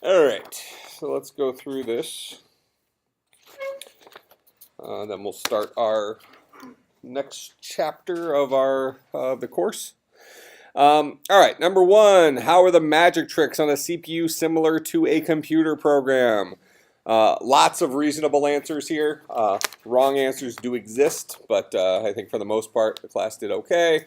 All right, so let's go through this. Then we'll start our next chapter of our the course. All right, number one, how are the magic tricks on a CPU similar to a computer program? Lots of reasonable answers here. Wrong answers do exist, but I think for the most part the class did okay.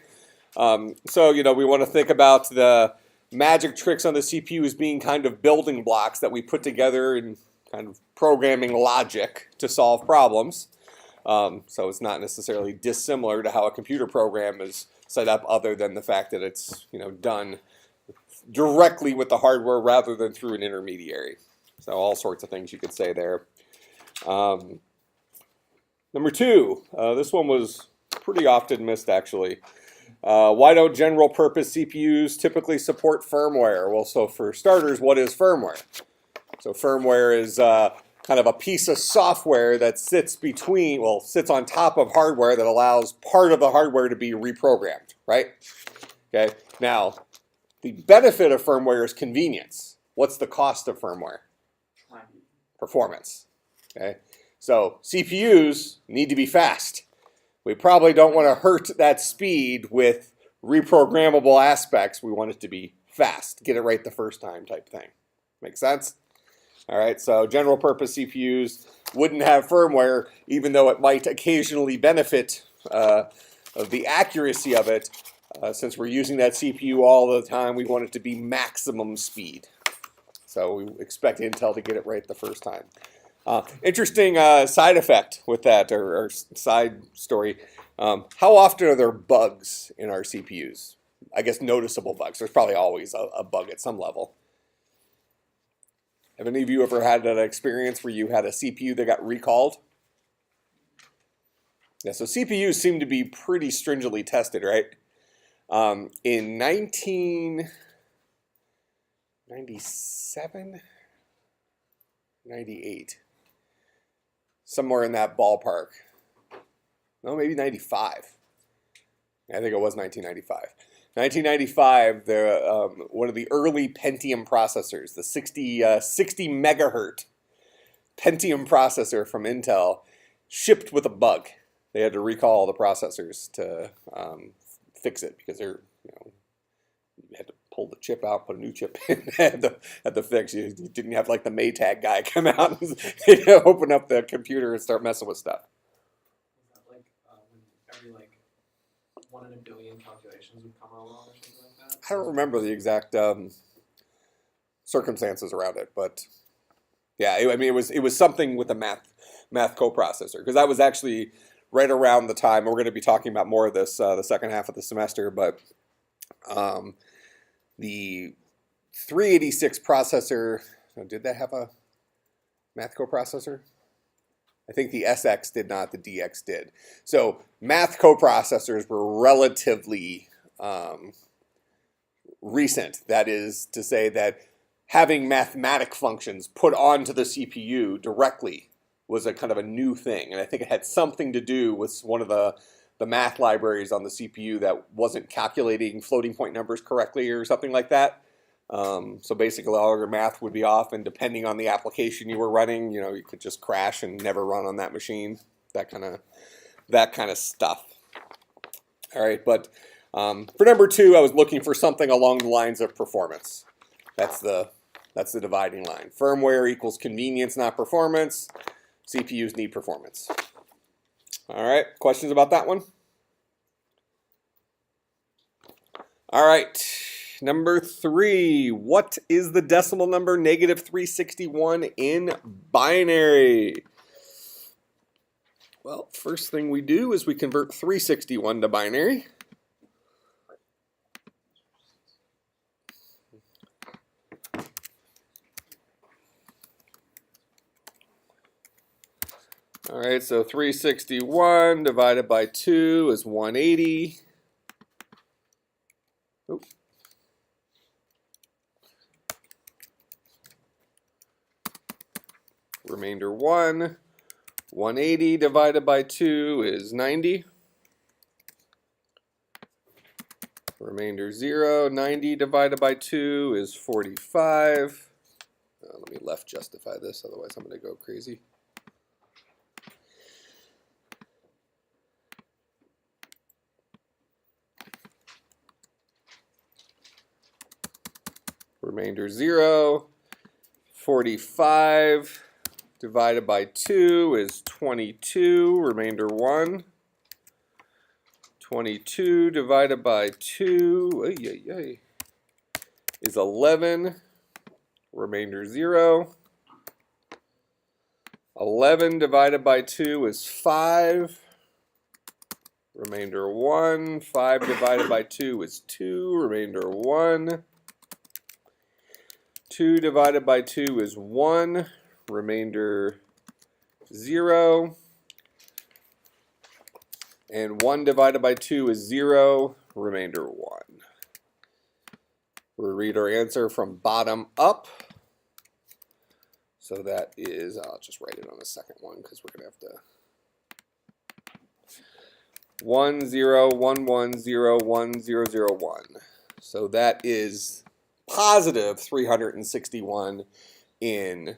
So, we want to think about the magic tricks on the CPU as being kind of building blocks that we put together in kind of programming logic to solve problems. So it's not necessarily dissimilar to how a computer program is set up, other than the fact that it's done directly with the hardware rather than through an intermediary. So all sorts of things you could say there. Number two, this one was pretty often missed actually. Why don't general purpose CPUs typically support firmware? Well, so for starters, what is firmware? So firmware is kind of a piece of software that sits on top of hardware that allows part of the hardware to be reprogrammed, right? Okay. Now, the benefit of firmware is convenience. What's the cost of firmware? Performance. Okay. So CPUs need to be fast. We probably don't want to hurt that speed with reprogrammable aspects. We want it to be fast, get it right the first time type thing. Make sense? All right, so general purpose CPUs wouldn't have firmware, even though it might occasionally benefit of the accuracy of it. Since we're using that CPU all the time, we want it to be maximum speed. So we expect Intel to get it right the first time. Interesting side effect with that, or side story. How often are there bugs in our CPUs? I guess noticeable bugs. There's probably always a bug at some level. Have any of you ever had an experience where you had a CPU that got recalled? Yeah, so CPUs seem to be pretty stringently tested, right? In 1997, 98, somewhere in that ballpark. No, maybe 95. I think it was 1995. 1995, one of the early Pentium processors, the 60 megahertz Pentium processor from Intel, shipped with a bug. They had to recall all the processors to fix it because you had to pull the chip out, put a new chip in, had to fix. You didn't have like the Maytag guy come out and open up the computer and start messing with stuff. Was that like when every 1 in a billion calculations would come wrong or something like that? I don't remember the exact circumstances around it, but yeah, it was something with the math coprocessor, because that was actually right around the time. We're going to be talking about more of this the second half of the semester, but the 386 processor, did that have a math coprocessor? I think the SX did not, the DX did. So math coprocessors were relatively recent. That is to say that having mathematic functions put onto the CPU directly was a kind of a new thing. And I think it had something to do with one of the math libraries on the CPU that wasn't calculating floating point numbers correctly or something like that. So basically all your math would be off, and depending on the application you were running, you could just crash and never run on that machine. That kind of stuff. All right, but for number two, I was looking for something along the lines of performance. That's the dividing line. Firmware equals convenience, not performance. CPUs need performance. All right, questions about that one? All right. Number three, what is the decimal number -361 in binary? Well, first thing we do is we convert 361 to binary. All right, so 361 divided by 2 is 180. Oop. Remainder 1. 180 divided by 2 is 90. Remainder 0. 90 divided by 2 is 45. Let me left justify this, otherwise I'm going to go crazy. Remainder 0. 45 divided by 2 is 22. Remainder 1. 22 divided by 2 is 11. Remainder 0. 11 divided by 2 is 5. Remainder 1. 5 divided by 2 is 2. Remainder 1. 2 divided by 2 is 1. Remainder 0. And 1 divided by 2 is 0. Remainder 1. We'll read our answer from bottom up. So that is, I'll just write it on the second one because we're going to have to 1 0 1 1 0 1 0 0 1. So that is positive 361 in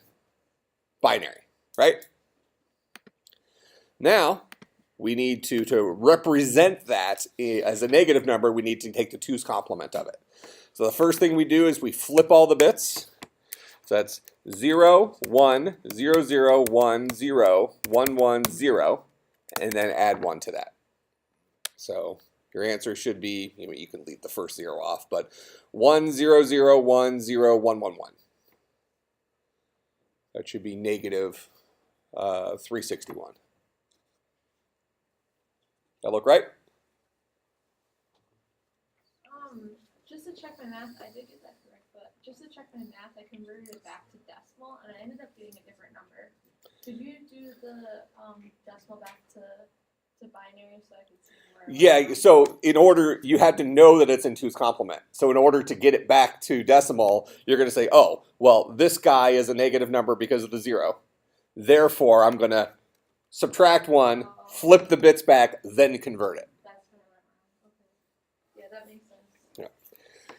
binary, right? Now we need to represent that as a negative number, we need to take the 2's complement of it. So the first thing we do is we flip all the bits. So that's 0 1 0 0 1 0 1 1 0, and then add 1 to that. So your answer should be, you can leave the first 0 off, but 1 0 0 1 0 1 1 1. That should be negative 361. That look right? Just to check my math, I did get that correct, but just to check my math, I converted it back to decimal, and I ended up getting a different number. Could you do the decimal back to binary so I could see where? Yeah, so in order, you had to know that it's in 2's complement. So in order to get it back to decimal, you're going to say, oh, well, this guy is a negative number because of the 0. Therefore, I'm going to subtract 1, flip the bits back, then convert it. That's what I went wrong. Okay. Yeah, that makes sense. Yeah.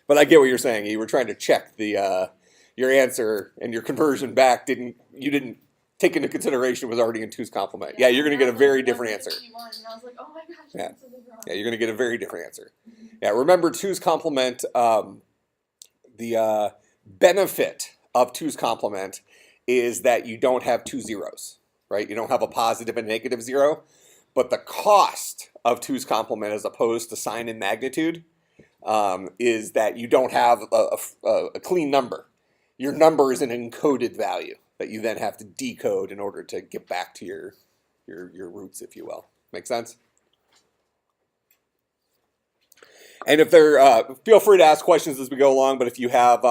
But I get what you're saying. You were trying to check the your answer, and your conversion back you didn't take into consideration was already in 2's complement. Yeah, you're going to get a very different answer. And I was like, oh my gosh, Yeah. that's something wrong. Yeah, you're going to get a very different answer. Yeah, remember 2's complement, the benefit of 2's complement is that you don't have 2 zeros, right? You don't have a positive and negative 0. But the cost of 2's complement as opposed to sign and magnitude is that you don't have a clean number. Your number is an encoded value that you then have to decode in order to get back to your roots, if you will. Make sense? And if feel free to ask questions as we go along, but if you have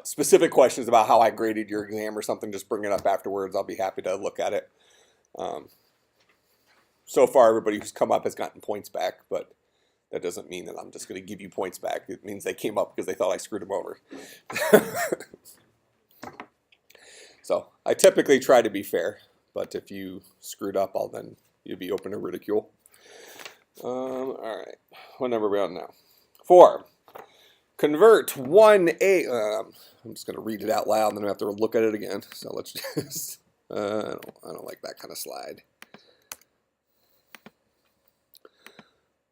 specific questions about how I graded your exam or something, just bring it up afterwards. I'll be happy to look at it. So far, everybody who's come up has gotten points back, but that doesn't mean that I'm just going to give you points back. It means they came up because they thought I screwed them over. So I typically try to be fair, but if you screwed up, then you'd be open to ridicule. All right, what number are we on now? 4. Convert 1A. I'm just going to read it out loud, and then I have to look at it again. So let's just. I don't like that kind of slide.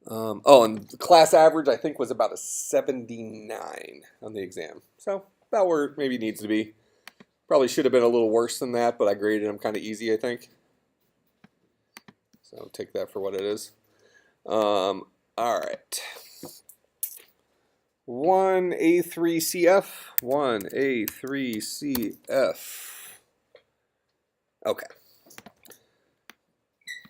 And the class average, I think, was about a 79 on the exam. So about where it maybe needs to be. Probably should have been a little worse than that, but I graded them kind of easy, I think. So take that for what it is. All right. 1A3CF. 1A3CF. Okay.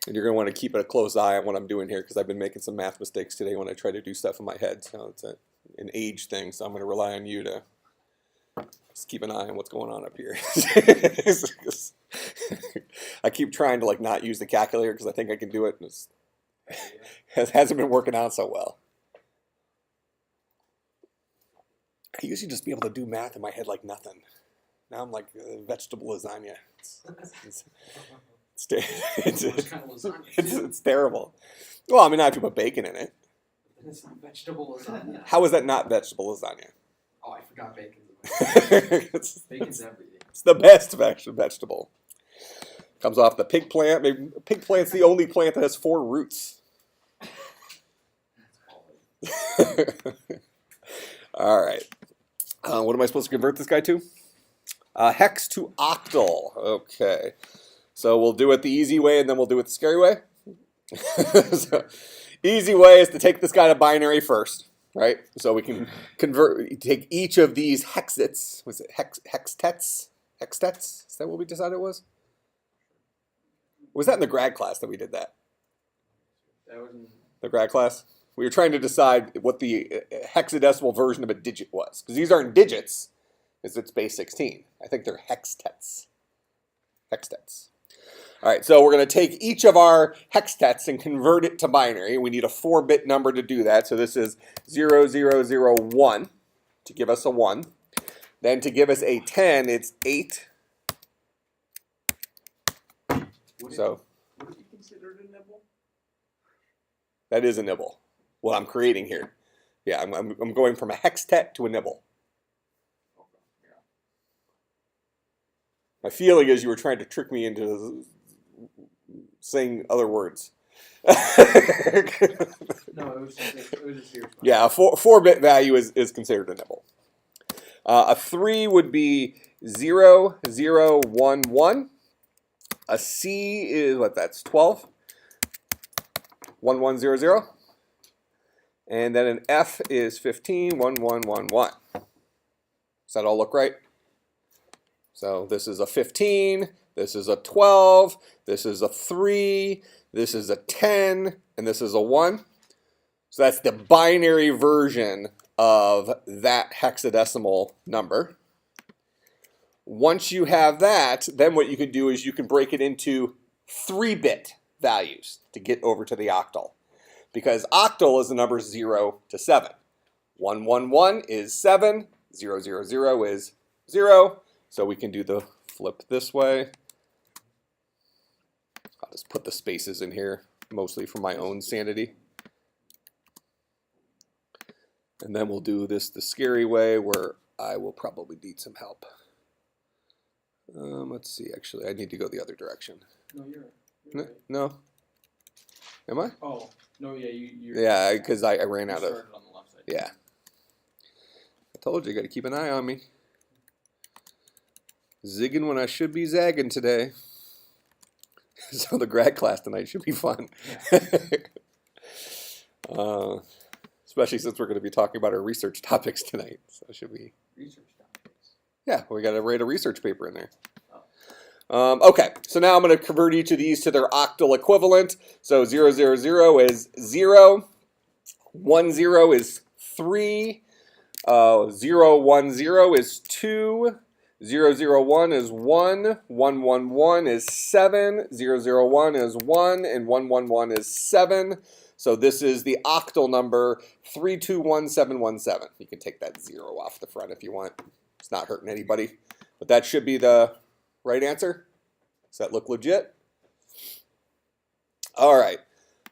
And you're going to want to keep a close eye on what I'm doing here because I've been making some math mistakes today when I try to do stuff in my head. So it's an age thing, so I'm going to rely on you to just keep an eye on what's going on up here. I keep trying to not use the calculator because I think I can do it, and it hasn't been working out so well. I used to just be able to do math in my head like nothing. Now I'm like vegetable lasagna. It's terrible. Well, I mean, I have to put bacon in it. It's not vegetable lasagna. How is that not vegetable lasagna? Oh, I forgot bacon. it's, Bacon's everything. it's the best vegetable. Comes off the pig plant. Maybe pig plant's the only plant that has 4 roots. All right. What am I supposed to convert this guy to? Hex to octal. Okay. So we'll do it the easy way and then we'll do it the scary way. So, easy way is to take this guy to binary first, right? So we can take each of these hexets. Was it hextets? Hextets? Is that what we decided it was? Was that in the grad class that we did that? That was in The grad class? We were trying to decide what the hexadecimal version of a digit was. Because these aren't digits, because it's base 16. I think they're hextets. Hextets. All right, so we're going to take each of our hextets and convert it to binary. We need a 4-bit number to do that. So this is 0001 to give us a 1. Then to give us a 10, it's 8. Would it be considered a nibble? That is a nibble. What I'm creating here. Yeah, I'm going from a hextet to a nibble. Okay, yeah. My feeling is you were trying to trick me into saying other words. No, it was a serious. Yeah, a 4-bit value is considered a nibble. A 3 would be 0, 0, 1, 1. A C is what? That's 12. 1, 1, 0, 0. And then an F is 15, 1, 1, 1, 1. Does that all look right? So this is a 15, this is a 12, this is a 3, this is a 10, and this is a 1. So that's the binary version of that hexadecimal number. Once you have that, then what you can do is you can break it into 3-bit values to get over to the octal. Because octal is the numbers 0 to 7. 1, 1, 1 is 7. 0, 0, 0 is 0. So we can do the flip this way. I'll just put the spaces in here, mostly for my own sanity. And then we'll do this the scary way, where I will probably need some help. Let's see, actually, I need to go the other direction. No, you're right. No? Am I? Oh, no, yeah, you're. Yeah, because I ran You out of... started on the left side. Yeah. I told you, got to keep an eye on me. Zigging when I should be zagging today. So the grad class tonight should be fun. Yeah. Especially since we're going to be talking about our research topics tonight. So it should be... Research topics. Yeah, we got to write a research paper in there. Okay, so now I'm going to convert each of these to their octal equivalent. So 0, 0, 0 is 0. 1, 0 is 3. 0, 1, 0 is 2. 0, 0, 1 is 1. 1, 1, 1 is 7. 0, 0, 1 is 1. And 1, 1, 1 is 7. So this is the octal number 321717. You can take that 0 off the front if you want. It's not hurting anybody. But that should be the right answer. Does that look legit? All right.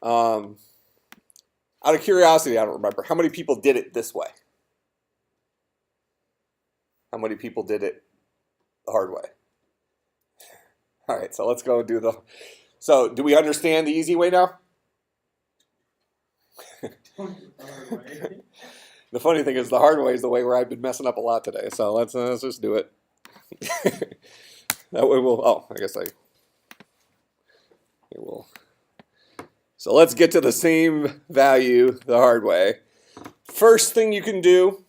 Out of curiosity, I don't remember. How many people did it this way? How many people did it the hard way? All right, so let's go do the... So do we understand the easy way now? The funny thing is the hard way is the way where I've been messing up a lot today. So let's just do it. That way we'll... Oh, I guess it will. So let's get to the same value the hard way. First thing you can do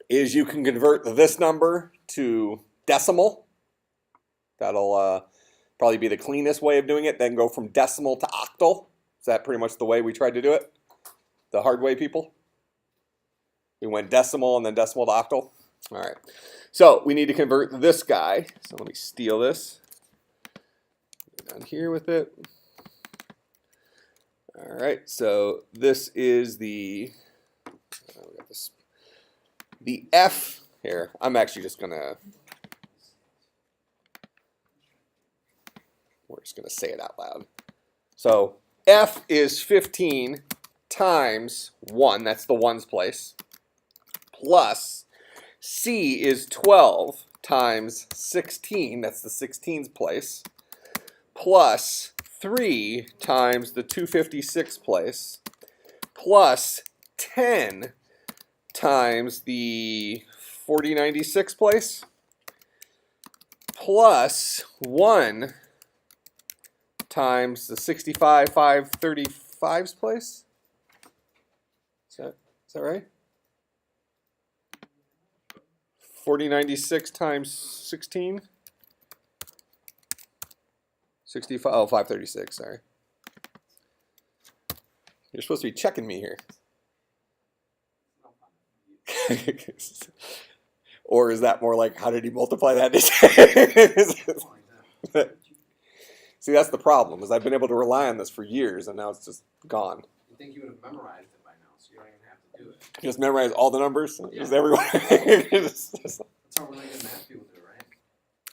is you can convert this number to decimal. That'll probably be the cleanest way of doing it. Then go from decimal to octal. Is that pretty much the way we tried to do it? The hard way, people? We went decimal and then decimal to octal. All right. So we need to convert this guy. So let me steal this. Down here with it. All right. So this is the we got this, the F here. I'm actually just gonna. We're just gonna say it out loud. So F is 15 times 1. That's the ones place. Plus C is 12 times 16, that's the 16's place, plus 3 times the 256 place, plus 10 times the 4096 place, plus 1 times the 65535's place. Is that right? 4096 times 16? 65, oh, 536, sorry. You're supposed to be checking me here. Or is that more like, how did he multiply that? See, that's the problem, is I've been able to rely on this for years, and now it's just gone. You think you would have memorized it by now, so you don't even have to do it. Just memorize all the numbers? Yeah. Just everywhere? That's how really good math people do, right?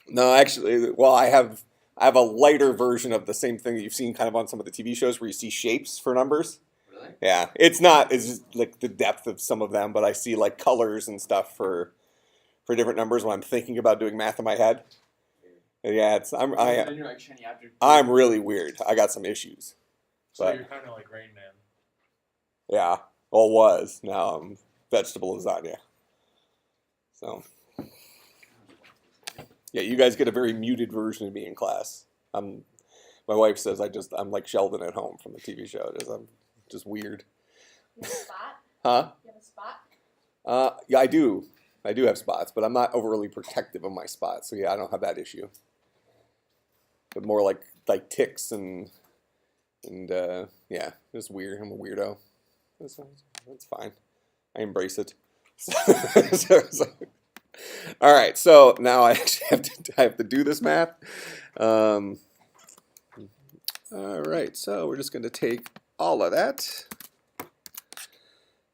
No, actually, well, I have a lighter version of the same thing that you've seen kind of on some of the TV shows where you see shapes for numbers. Really? Yeah, it's just like the depth of some of them, but I see like colors and stuff for different numbers when I'm thinking about doing math in my head. Yeah, Then you're like, Shani, after I'm really weird. I got some issues. so but- you're kind of like Rain Man. Yeah, well, was. Now I'm vegetable lasagna. So, yeah, you guys get a very muted version of me in class. My wife says I'm like Sheldon at home from the TV show. I'm just weird. You have a spot? Huh? You have a spot? Yeah, I do. I do have spots, but I'm not overly protective of my spots. So yeah, I don't have that issue. But more like ticks and yeah, it's weird. I'm a weirdo. That's fine. I embrace it. All right, so now I actually have to do this math. All right, so we're just going to take all of that.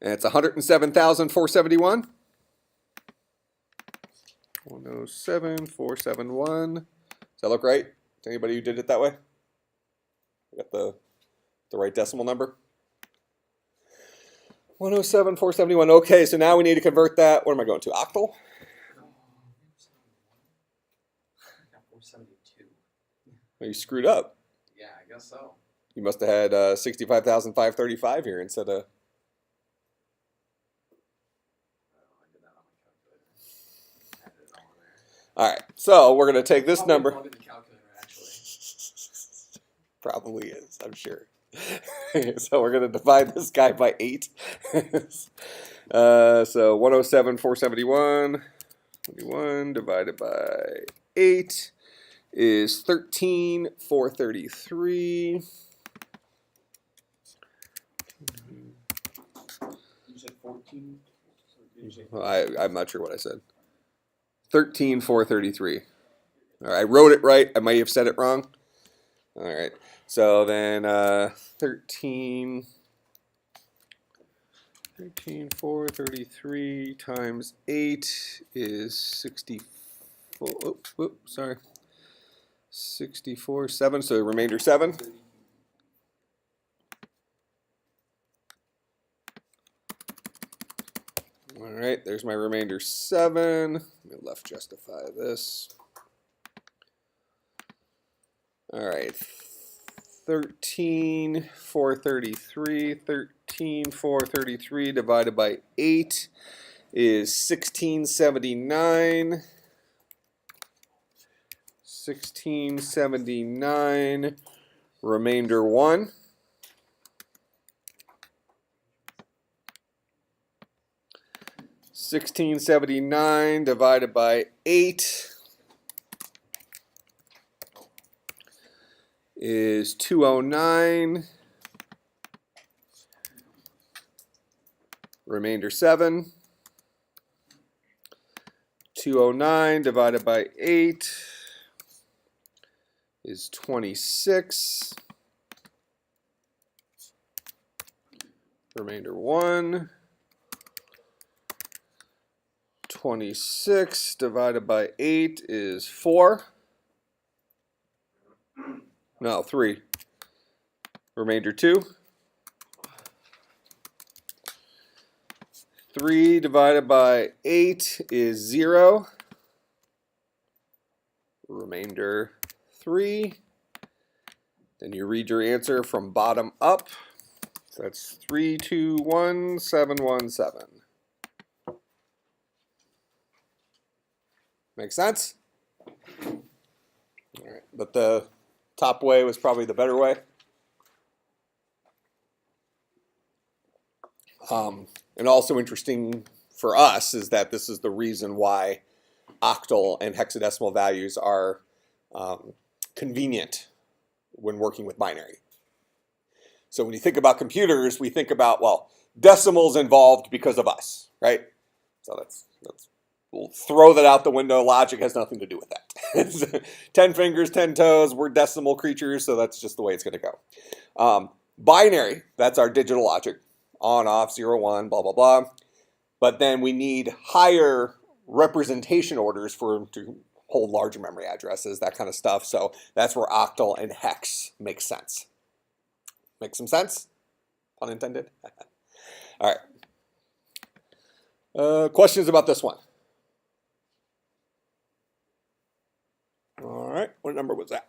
And it's 107,471. 107,471. Does that look right to anybody who did it that way? I got the right decimal number. 107,471. Okay, so now we need to convert that. What am I going to? Octal? 472. Well, you screwed up. Yeah, I guess so. You must have had 65,535 here instead of. I did that on my calculator. Added it all in there. All right, so we're going to take this Probably number. plugged in the calculator, actually. Probably is, I'm sure. So we're going to divide this guy by 8. So 107,471 divided by 8 is 13,433. You said 14? Well, I'm not sure what I said. 13,433. All right, I wrote it right. I might have said it wrong. All right. So then 13,433 times 8 is 64. Sorry. 64, 7. So the remainder 7. All right, there's my remainder 7. Let me left justify this. All right, 13,433. 13,433 divided by 8 is 1679. 1679. Remainder 1. 1679 divided by 8 is 209. Remainder 7. 209 divided by 8 is 26. Remainder 1. 26 divided by 8 is 4. No, 3. Remainder 2. 3 divided by 8 is 0. Remainder 3. Then you read your answer from bottom up. So that's 321717. Make sense? All right, but the top way was probably the better way. And also interesting for us is that this is the reason why octal and hexadecimal values are convenient when working with binary. So when you think about computers, we think about, well, decimals involved because of us, right? So we'll throw that out the window. Logic has nothing to do with that. 10 fingers, 10 toes, we're decimal creatures, so that's just the way it's going to go. Binary, that's our digital logic. On, off, 0, 1, blah, blah, blah. But then we need higher representation orders to hold larger memory addresses, that kind of stuff. So that's where octal and hex make sense. Make some sense? Pun intended? All right. Questions about this one? All right. What number was that?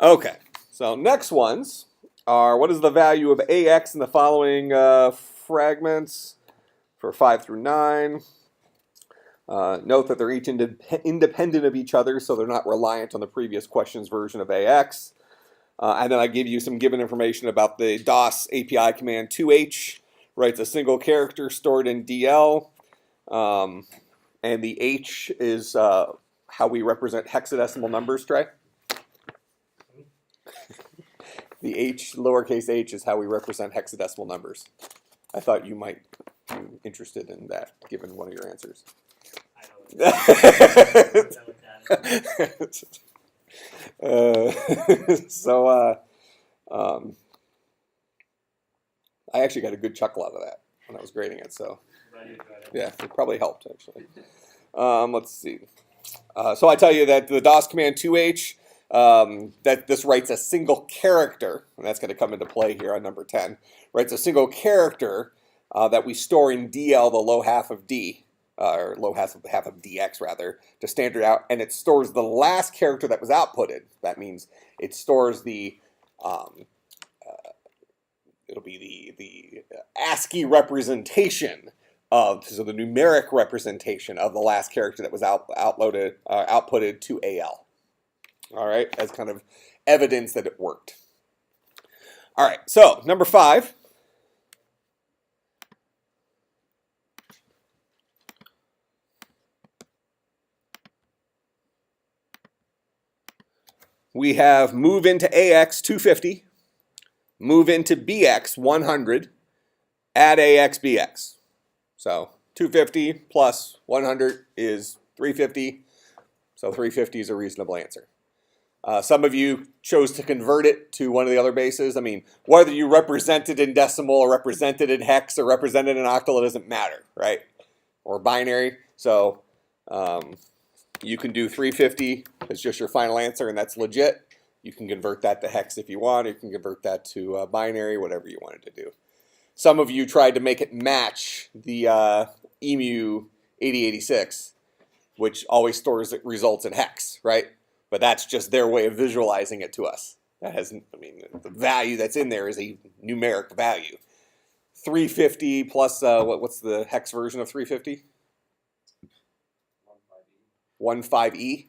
Okay. So next ones are, what is the value of AX in the following fragments for 5 through 9? Note that they're each independent of each other, so they're not reliant on the previous question's version of AX. And then I give you some given information about the DOS API command 2H, writes a single character stored in DL. And the H is how we represent hexadecimal numbers, Trey. The H, lowercase h, is how we represent hexadecimal numbers. I thought you might be interested in that, given one of your answers. I actually got a good chuckle out of that when I was grading it, so yeah, it probably helped, actually. Let's see. So I tell you that the DOS command 2H, that this writes a single character, and that's going to come into play here on number 10, writes a single character that we store in DL, the low half of D, or low half of DX rather, to standard out, and it stores the last character that was outputted. That means it stores the, it'll be the ASCII representation of, so the numeric representation of the last character that was outputted to AL. All right, as kind of evidence that it worked. All right, so number 5. We have move into AX 250, move into BX 100, add AX BX. So 250 plus 100 is 350, so 350 is a reasonable answer. Some of you chose to convert it to one of the other bases. I mean, whether you represent it in decimal or represented in hex or represented in octal, it doesn't matter, right? Or binary. So you can do 350 as just your final answer, and that's legit. You can convert that to hex if you want. You can convert that to binary, whatever you wanted to do. Some of you tried to make it match the EMU 8086, which always stores results in hex, right? But that's just their way of visualizing it to us. That hasn't, I mean, the value that's in there is a numeric value. 350 plus, what's the hex version of 350? 15E.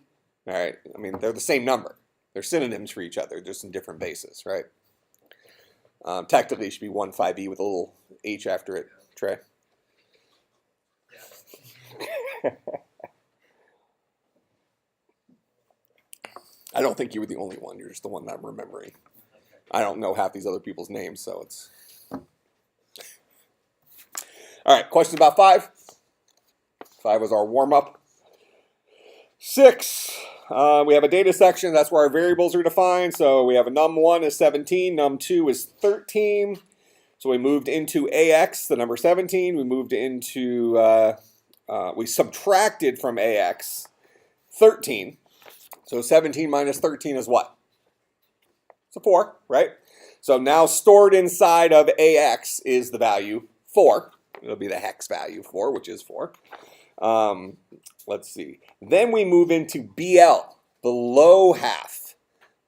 All right, I mean, they're the same number. They're synonyms for each other, just in different bases, right? Technically, it should be 15E with a little H after it, Trey. Yeah. I don't think you were the only one. You're just the one that I'm remembering. I don't know half these other people's names, so it's... All right, questions about 5? 5 was our warm-up. 6, we have a data section. That's where our variables are defined. So we have a num1 is 17, num2 is 13. So we moved into AX, the number 17. We moved into, we subtracted from AX 13. So 17 minus 13 is what? It's a 4, right? So now stored inside of AX is the value 4. It'll be the hex value 4, which is 4. Let's see. Then we move into BL, the low half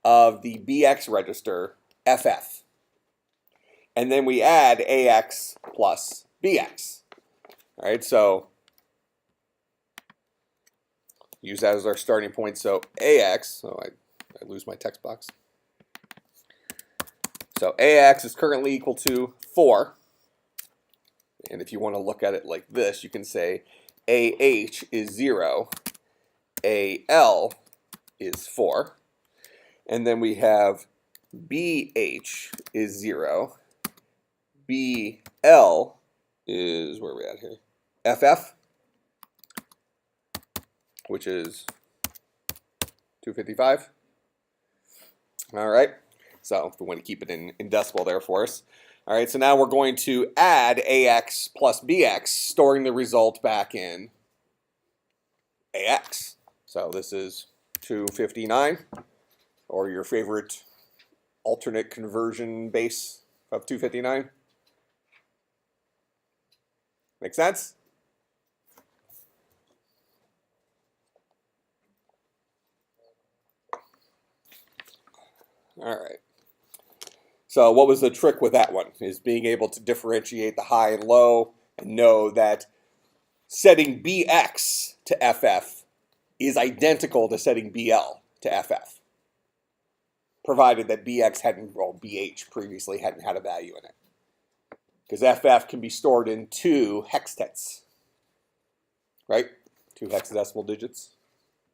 of the BX register, FF. And then we add AX plus BX. All right, so use that as our starting point. So AX, I lose my text box. So AX is currently equal to 4. And if you want to look at it like this, you can say AH is 0, AL is 4. And then we have BH is 0, BL is, where are we at here? FF, which is 255. All right, so if we want to keep it in decimal there for us. All right, so now we're going to add AX plus BX, storing the result back in AX. So this is 259, or your favorite alternate conversion base of 259. Make sense? All right. So what was the trick with that one? Is being able to differentiate the high and low and know that setting BX to FF is identical to setting BL to FF, provided that BX hadn't, well, BH previously hadn't had a value in it. Because FF can be stored in 2 hextets, right? 2 hexadecimal digits,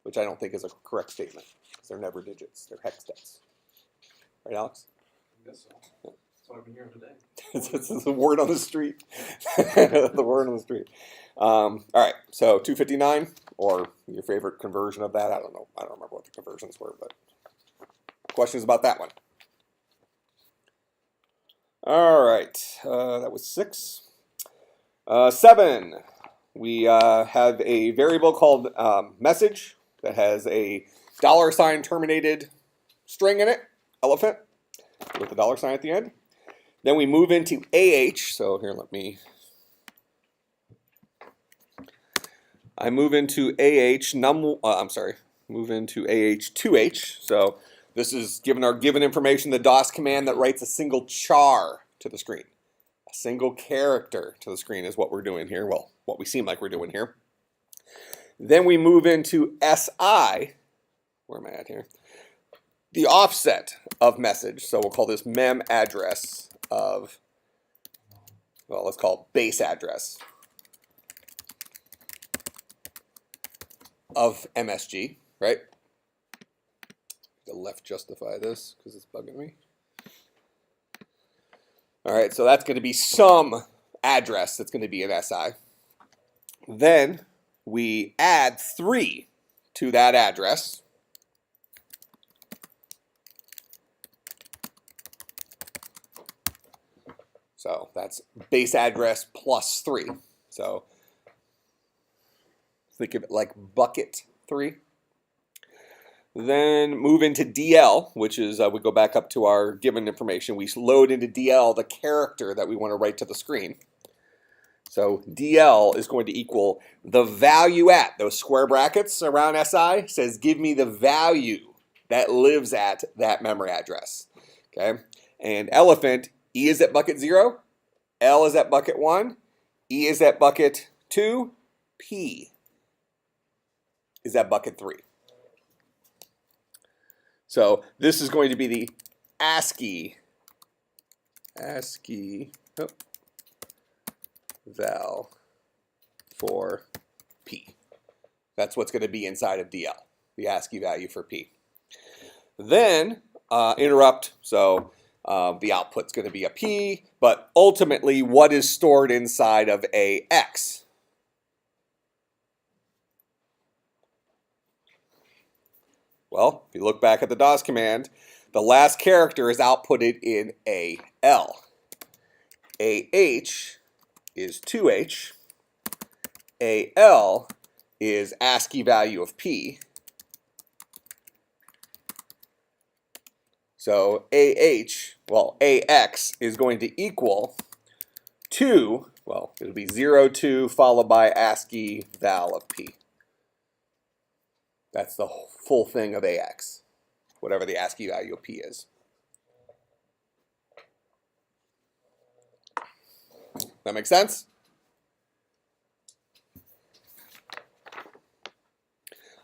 which I don't think is a correct statement, because they're never digits, they're hextets. Right, Alex? I guess so. That's what I've been hearing today. It's the word on the street. The word on the street. All right, so 259, or your favorite conversion of that. I don't know. I don't remember what the conversions were, but questions about that one? All right, that was 6. 7, we have a variable called message that has a $sign terminated string in it, elephant, with a $sign at the end. Then we move into AH. So here, I move into AH move into AH2H. So this is given our given information, the DOS command that writes a single char to the screen. A single character to the screen is what we're doing here. Well, what we seem like we're doing here. Then we move into SI. Where am I at here? The offset of message. So we'll call this mem address of, well, let's call it base address of MSG, right? The left justify this because it's bugging me. All right, so that's going to be some address that's going to be an SI. Then we add 3 to that address. So that's base address plus 3. So think of it like bucket 3. Then move into DL, which is, we go back up to our given information. We load into DL the character that we want to write to the screen. So DL is going to equal the value at, those square brackets around SI, says give me the value that lives at that memory address. Okay, and elephant, E is at bucket 0, L is at bucket 1, E is at bucket 2, P is at bucket 3. So this is going to be the ASCII val for P. That's what's going to be inside of DL, the ASCII value for P. Then interrupt, so the output's going to be a P, but ultimately what is stored inside of AX? Well, if you look back at the DOS command, the last character is outputted in AL. AH is 2H. AL is ASCII value of P. So AX is going to equal 2 well, it'll be 0, 2 followed by ASCII val of P. That's the full thing of AX, whatever the ASCII value of P is. That make sense?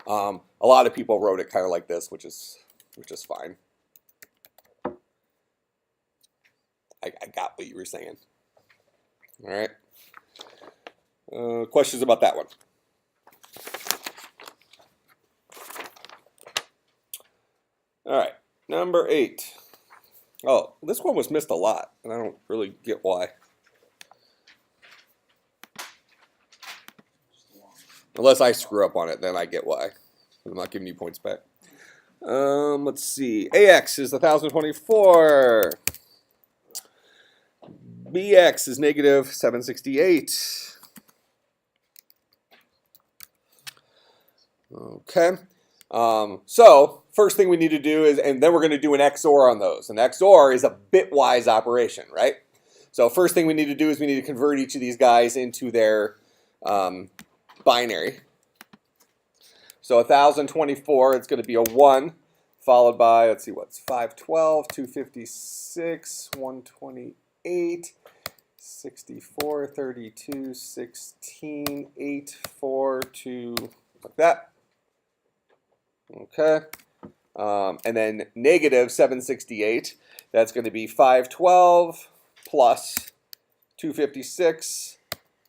A lot of people wrote it kind of like this, which is fine. I got what you were saying. All right. Questions about that one? All right, number 8. Oh, this one was missed a lot, and I don't really get why. Unless I screw up on it, then I get why. I'm not giving you points back. Let's see. AX is 1024. BX is negative 768. Okay. So first thing we need to do is, and then we're going to do an XOR on those. An XOR is a bitwise operation, right? So first thing we need to do is we need to convert each of these guys into their binary. So 1024, it's going to be a 1, followed by, let's see, what's 512, 256, 128, 64, 32, 16, 8, 4, 2, like that. Okay. And then negative 768, that's going to be 512 plus 256,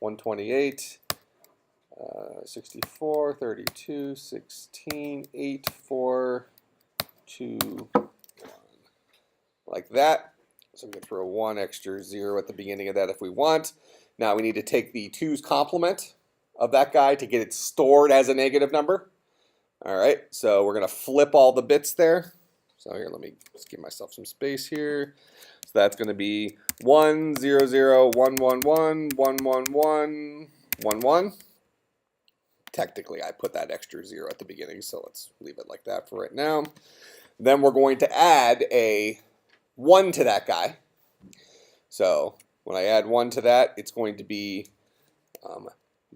128, 64, 32, 16, 8, 4, 2, 1. Like that. So we can throw 1 extra 0 at the beginning of that if we want. Now we need to take the 2's complement of that guy to get it stored as a negative number. All right, so we're going to flip all the bits there. So here, let me just give myself some space here. So that's going to be 1, 0, 0, 1, 1, 1, 1, 1, 1, 1, 1. Technically, I put that extra 0 at the beginning, so let's leave it like that for right now. Then we're going to add a 1 to that guy. So when I add 1 to that, it's going to be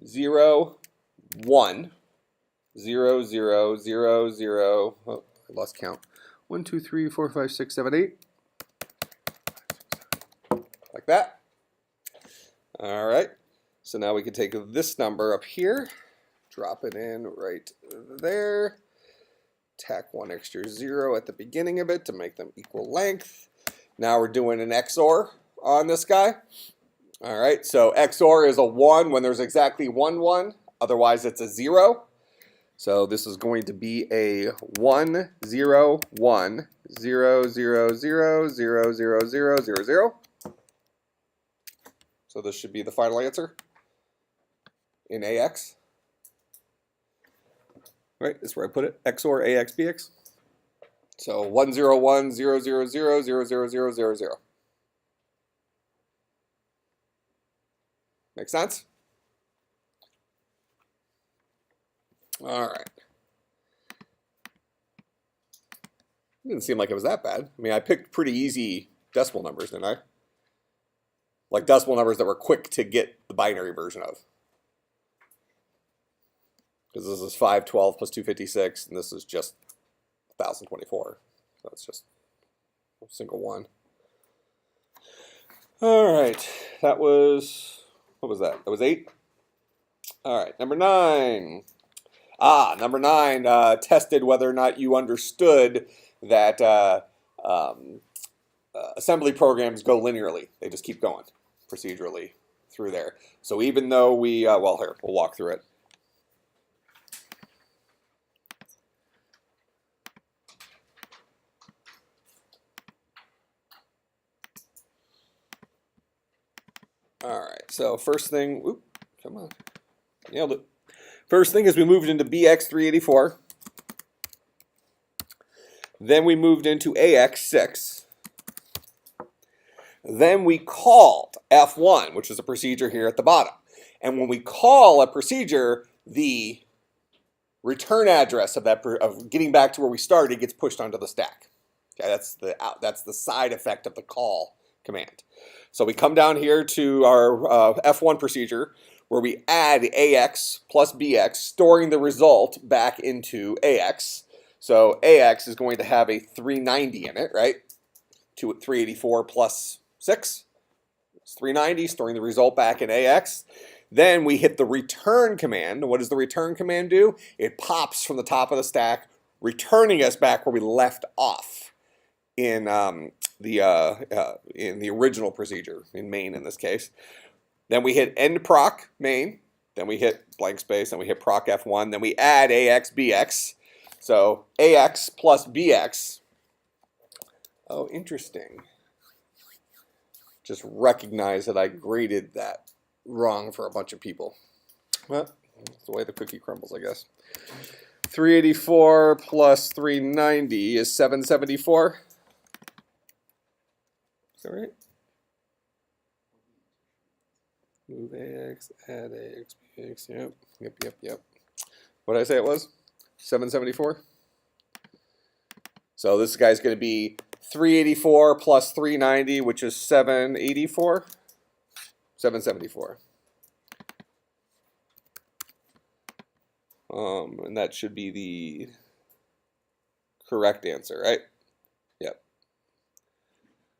0, 1, 0, 0, 0, 0. Oh, I lost count. 1, 2, 3, 4, 5, 6, 7, 8. Like that. All right. So now we can take this number up here. Drop it in right there. Tack 1 extra 0 at the beginning of it to make them equal length. Now we're doing an XOR on this guy. All right, so XOR is a 1 when there's exactly 1, 1. Otherwise, it's a 0. So this is going to be a 1, 0, 1, 0, 0, 0, 0, 0, 0, 0, 0. So this should be the final answer in AX. Right, that's where I put it. XOR AX BX. So 1, 0, 1, 0, 0, 0, 0, 0, 0, 0, 0. Make sense? All right. Didn't seem like it was that bad. I mean, I picked pretty easy decimal numbers, didn't I? Like decimal numbers that were quick to get the binary version of. Because this is 512 plus 256, and this is just 1024. So it's just a single 1. All right, that was, what was that? That was 8? All right, number 9. Number 9 tested whether or not you understood that assembly programs go linearly. They just keep going procedurally through there. So even though we, well, here, we'll walk through it. All right, so first thing, whoop, come on, nailed it. First thing is we moved into BX384. Then we moved into AX6. Then we called F1, which is a procedure here at the bottom. And when we call a procedure, the return address of that of getting back to where we started gets pushed onto the stack. Okay, that's the side effect of the call command. So we come down here to our F1 procedure where we add AX plus BX, storing the result back into AX. So AX is going to have a 390 in it, right? 384 plus 6. It's 390, storing the result back in AX. Then we hit the return command. What does the return command do? It pops from the top of the stack, returning us back where we left off in the original procedure, in main in this case. Then we hit end proc main, then we hit blank space, then we hit proc F1, then we add AX BX. So AX plus BX. Oh, interesting. Just recognize that I graded that wrong for a bunch of people. Well, that's the way the cookie crumbles, I guess. 384 plus 390 is 774. Is that right? Move AX, add AX, BX, yep. What did I say it was? 774? So this guy's going to be 384 plus 390, which is 784? 774. And that should be the correct answer, right? Yep.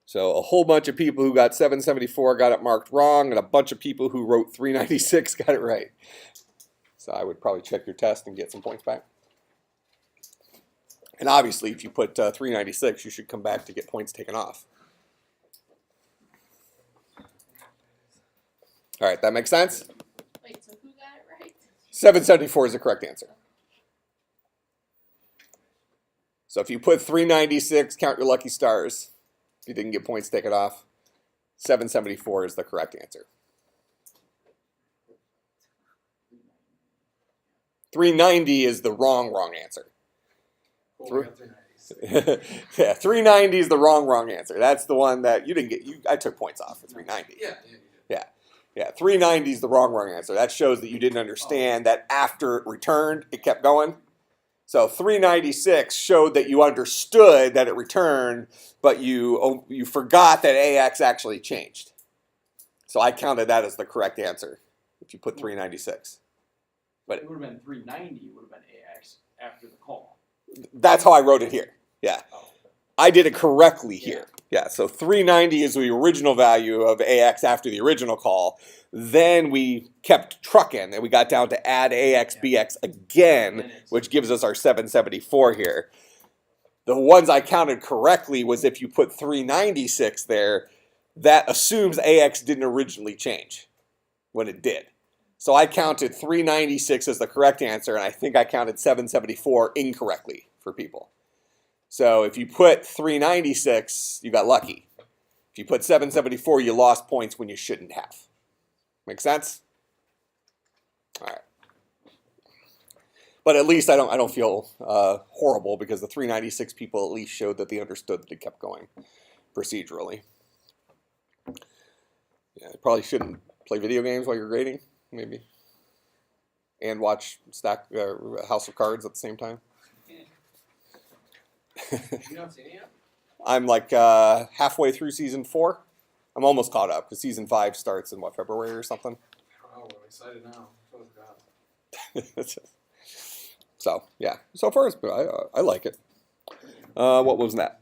So a whole bunch of people who got 774 got it marked wrong, and a bunch of people who wrote 396 got it right. So I would probably check your test and get some points back. And obviously, if you put 396, you should come back to get points taken off. All right, that makes sense? Wait, so who got it right? 774 is the correct answer. So if you put 396, count your lucky stars. If you didn't get points taken off, 774 is the correct answer. 390 is the wrong answer. Cool, we got 396. Yeah, 390 is the wrong answer. That's the one that you didn't get. I took points off for 390. Yeah, you did. Yeah, 390 is the wrong answer. That shows that you didn't understand that after it returned, it kept going. So 396 showed that you understood that it returned, but you forgot that AX actually changed. So I counted that as the correct answer if you put 396. But It would have been 390, would have been AX after the call. that's how I wrote it here. Yeah. Oh. I did it correctly here. Yeah, so 390 is the original value of AX after the original call. Then we kept trucking, and we got down to add AX, BX again, which gives us our 774 here. The ones I counted correctly was if you put 396 there, that assumes AX didn't originally change when it did. So I counted 396 as the correct answer, and I think I counted 774 incorrectly for people. So if you put 396, you got lucky. If you put 774, you lost points when you shouldn't have. Make sense? All right. But at least I don't feel horrible because the 396 people at least showed that they understood that it kept going procedurally. Yeah, you probably shouldn't play video games while you're grading, maybe, and watch House of Cards at the same time. You don't see it yet? I'm like halfway through season 4. I'm almost caught up because season 5 starts in February or something. Oh, I'm excited now. Totally forgot. So yeah, so far it's I like it. What was that?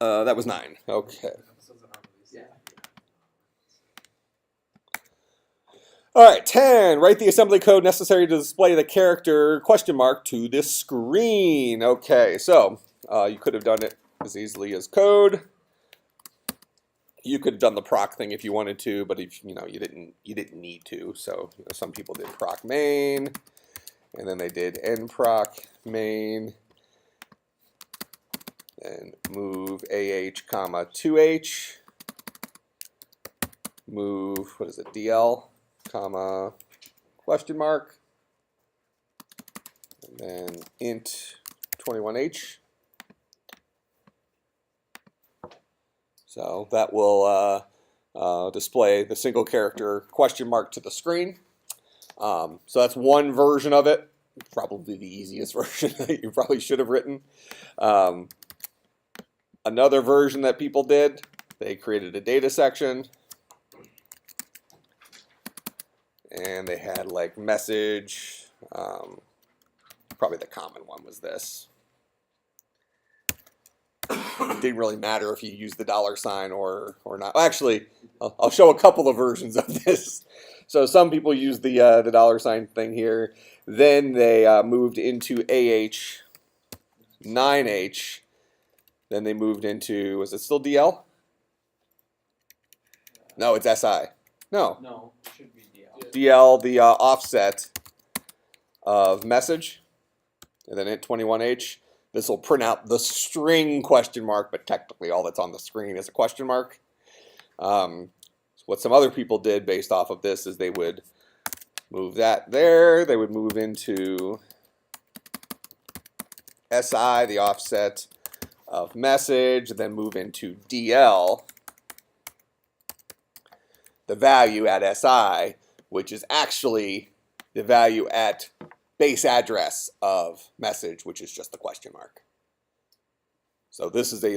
That was 9. Okay. Episodes that aren't released yet. All right, 10. Write the assembly code necessary to display the character ? To this screen. Okay, so you could have done it as easily as code. You could have done the proc thing if you wanted to, but if you didn't need to. So some people did proc main, and then they did end proc main, and move AH comma 2H, move DL comma ? And then int 21H. So that will display the single character ? To the screen. So that's one version of it, probably the easiest version that you probably should have written. Another version that people did they created a data section, and they had like message. Probably the common one was this. It didn't really matter if you used the $sign or not. Actually, I'll show a couple of versions of this. So some people use the $sign thing here. Then they moved into AH, 9H. Then they moved into, was it still DL? No, it's SI. No, No, it should be DL. DL, the offset of message. And then hit 21H. This will print out the string question mark, but technically all that's on the screen is a question mark. What some other people did based off of this is they would move that there. They would move into SI, the offset of message, then move into DL, the value at SI, which is actually the value at base address of message, which is just the question mark. So this is a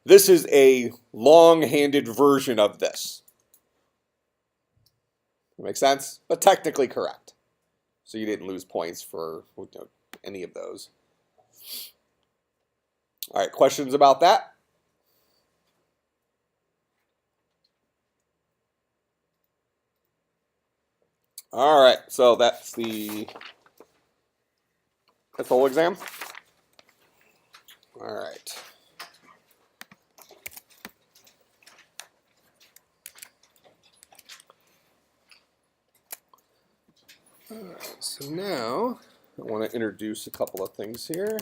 this is a long-handed version of this. Make sense? But technically correct. So you didn't lose points for any of those. All right, questions about that? All right, so that's the whole exam. All right. All right, so now I want to introduce a couple of things here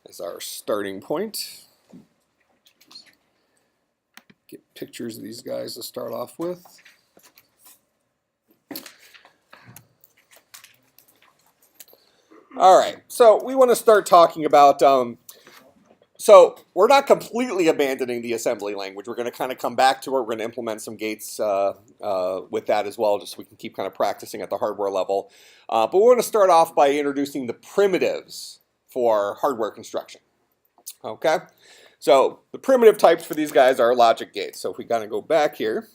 as our starting point. Get pictures of these guys to start off with. All right, so we want to start talking about, so we're not completely abandoning the assembly language. We're going to kind of come back to it. We're going to implement some gates with that as well, just so we can keep kind of practicing at the hardware level. But we want to start off by introducing the primitives for hardware construction. Okay, so the primitive types for these guys are logic gates. So if we kind of go back here.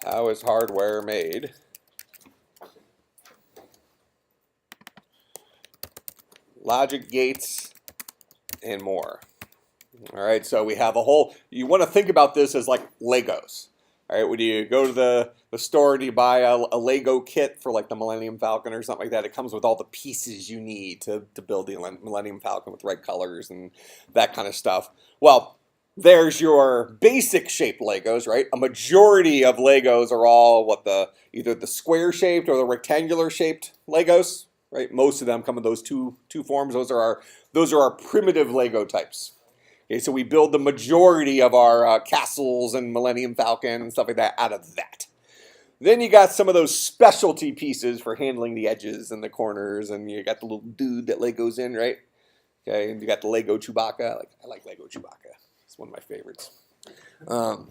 How is hardware made? Logic gates and more. All right, so we have a whole, you want to think about this as like Legos. All right, when you go to the store and you buy a Lego kit for like the Millennium Falcon or something like that, it comes with all the pieces you need to build the Millennium Falcon with the right colors and that kind of stuff. Well, there's your basic shaped Legos, right? A majority of Legos are all either the square shaped or the rectangular shaped Legos, right? Most of them come in those two forms. Those are our primitive Lego types. Okay, so we build the majority of our castles and Millennium Falcon and stuff like that out of that. Then you got some of those specialty pieces for handling the edges and the corners, and you got the little dude that Lego's in, right? Okay, and you got the Lego Chewbacca. I like Lego Chewbacca. It's one of my favorites. In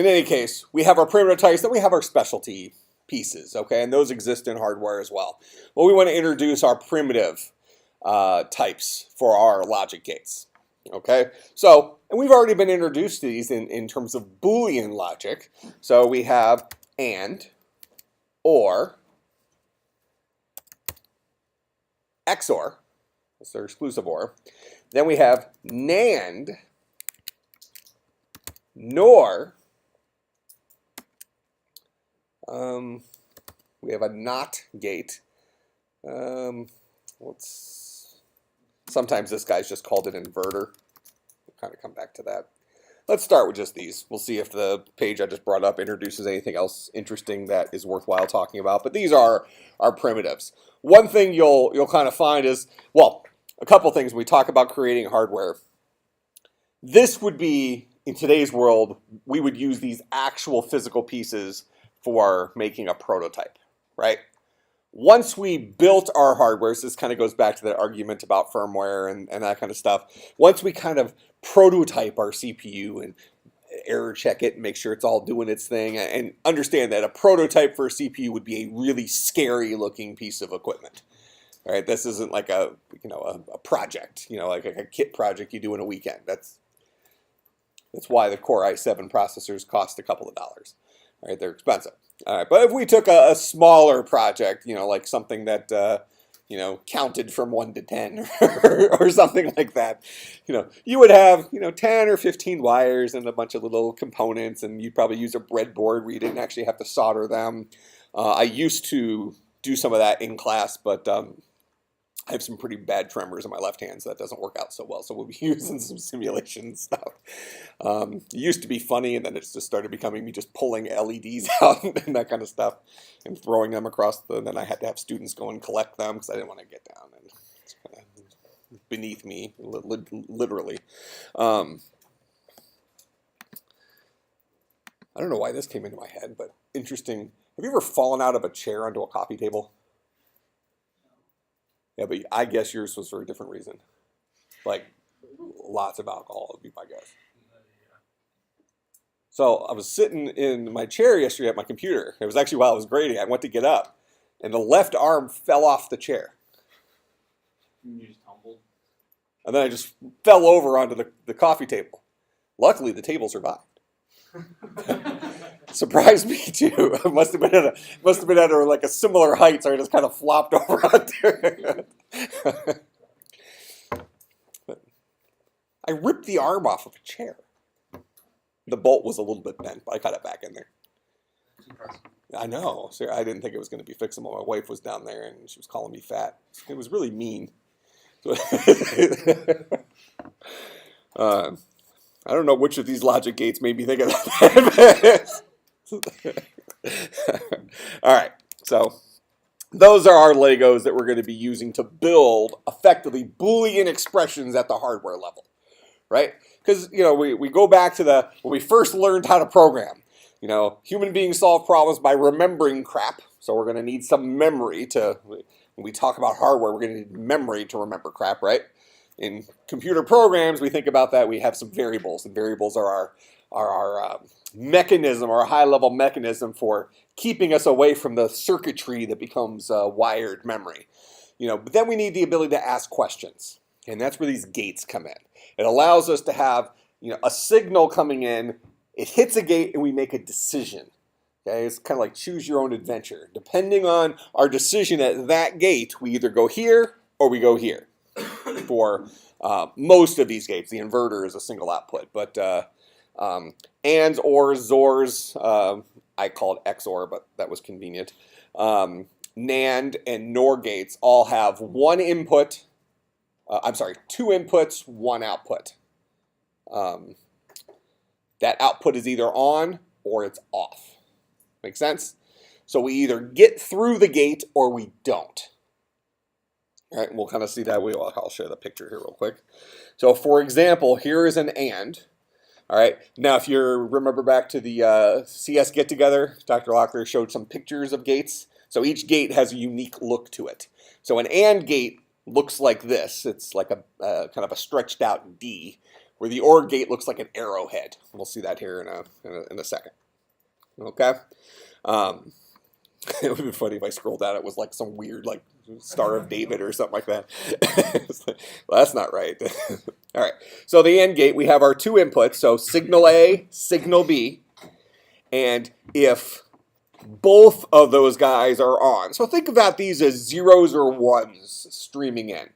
any case, we have our primitive types, then we have our specialty pieces, okay? And those exist in hardware as well. Well, we want to introduce our primitive types for our logic gates, okay? So, and we've already been introduced to these in terms of Boolean logic. So we have AND, OR, XOR, that's their exclusive OR. Then we have NAND, NOR, we have a NOT gate. Sometimes this guy's just called an inverter. We'll kind of come back to that. Let's start with just these. We'll see if the page I just brought up introduces anything else interesting that is worthwhile talking about. But these are our primitives. One thing you'll kind of find is, well, a couple things when we talk about creating hardware. This would be, in today's world, we would use these actual physical pieces for making a prototype, right? Once we built our hardware, so this kind of goes back to the argument about firmware and that kind of stuff. Once we kind of prototype our CPU and error check it and make sure it's all doing its thing, and understand that a prototype for a CPU would be a really scary looking piece of equipment. All right, this isn't like a a project, like a kit project you do in a weekend. That's why the Core i7 processors cost a couple of dollars. All right, they're expensive. All right, but if we took a smaller project, like something that counted from 1 to 10 or something like that, you would have 10 or 15 wires and a bunch of little components, and you'd probably use a breadboard where you didn't actually have to solder them. I used to do some of that in class, but I have some pretty bad tremors in my left hand, so that doesn't work out so well. So we'll be using some simulation stuff. It used to be funny, and then it just started becoming me just pulling LEDs out and that kind of stuff and throwing them across and then I had to have students go and collect them because I didn't want to get down. And it's kind of beneath me, literally. I don't know why this came into my head, but interesting. Have you ever fallen out of a chair onto a coffee table? Yeah, but I guess yours was for a different reason. Like lots of alcohol would be my guess. So I was sitting in my chair yesterday at my computer. It was actually while I was grading. I went to get up, and the left arm fell off the chair. You just tumbled. And then I just fell over onto the coffee table. Luckily, the table survived. Surprised me too. It must have been at like a similar height, so I just kind of flopped over onto it. I ripped the arm off of a chair. The bolt was a little bit bent, but I got it back in there. That's impressive. I know. So I didn't think it was going to be fixable. My wife was down there, and she was calling me fat. It was really mean. I don't know which of these logic gates made me think of that. All right, so those are our Legos that we're going to be using to build effectively Boolean expressions at the hardware level, right? Because we go back to when we first learned how to program. Human beings solve problems by remembering crap, so we're going to need some memory when we talk about hardware, we're going to need memory to remember crap, right? In computer programs, we think about that. We have some variables, and variables are our mechanism, or a high-level mechanism for keeping us away from the circuitry that becomes wired memory. But then we need the ability to ask questions, and that's where these gates come in. It allows us to have a signal coming in. It hits a gate, and we make a decision. Okay, it's kind of like choose your own adventure. Depending on our decision at that gate, we either go here or we go here. For most of these gates, the inverter is a single output, but ANDs, ORs, XORs, I called XOR, but that was convenient. NAND and NOR gates all have two inputs, one output. That output is either on or it's off. Make sense? So we either get through the gate or we don't. All right, we'll kind of see that. I'll share the picture here real quick. So for example, here is an AND. All right, now if you remember back to the CS get-together, Dr. Locklear showed some pictures of gates. So each gate has a unique look to it. So an AND gate looks like this. It's like a kind of a stretched out D, where the OR gate looks like an arrowhead. We'll see that here in a second. Okay. It would be funny if I scrolled down. It was like some weird Star of David or something like that. Well, that's not right. All right. So the AND gate, we have our two inputs. So signal A, signal B. And if both of those guys are on. So think about these as zeros or ones streaming in.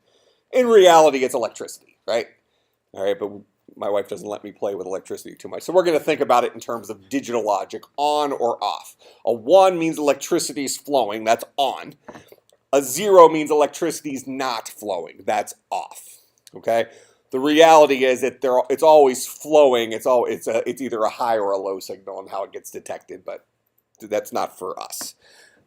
In reality, it's electricity, right? All right, but my wife doesn't let me play with electricity too much. So we're going to think about it in terms of digital logic, on or off. A 1 means electricity is flowing, that's on. A 0 means electricity is not flowing, that's off. Okay? The reality is that it's always flowing. It's either a high or a low signal and how it gets detected, but that's not for us.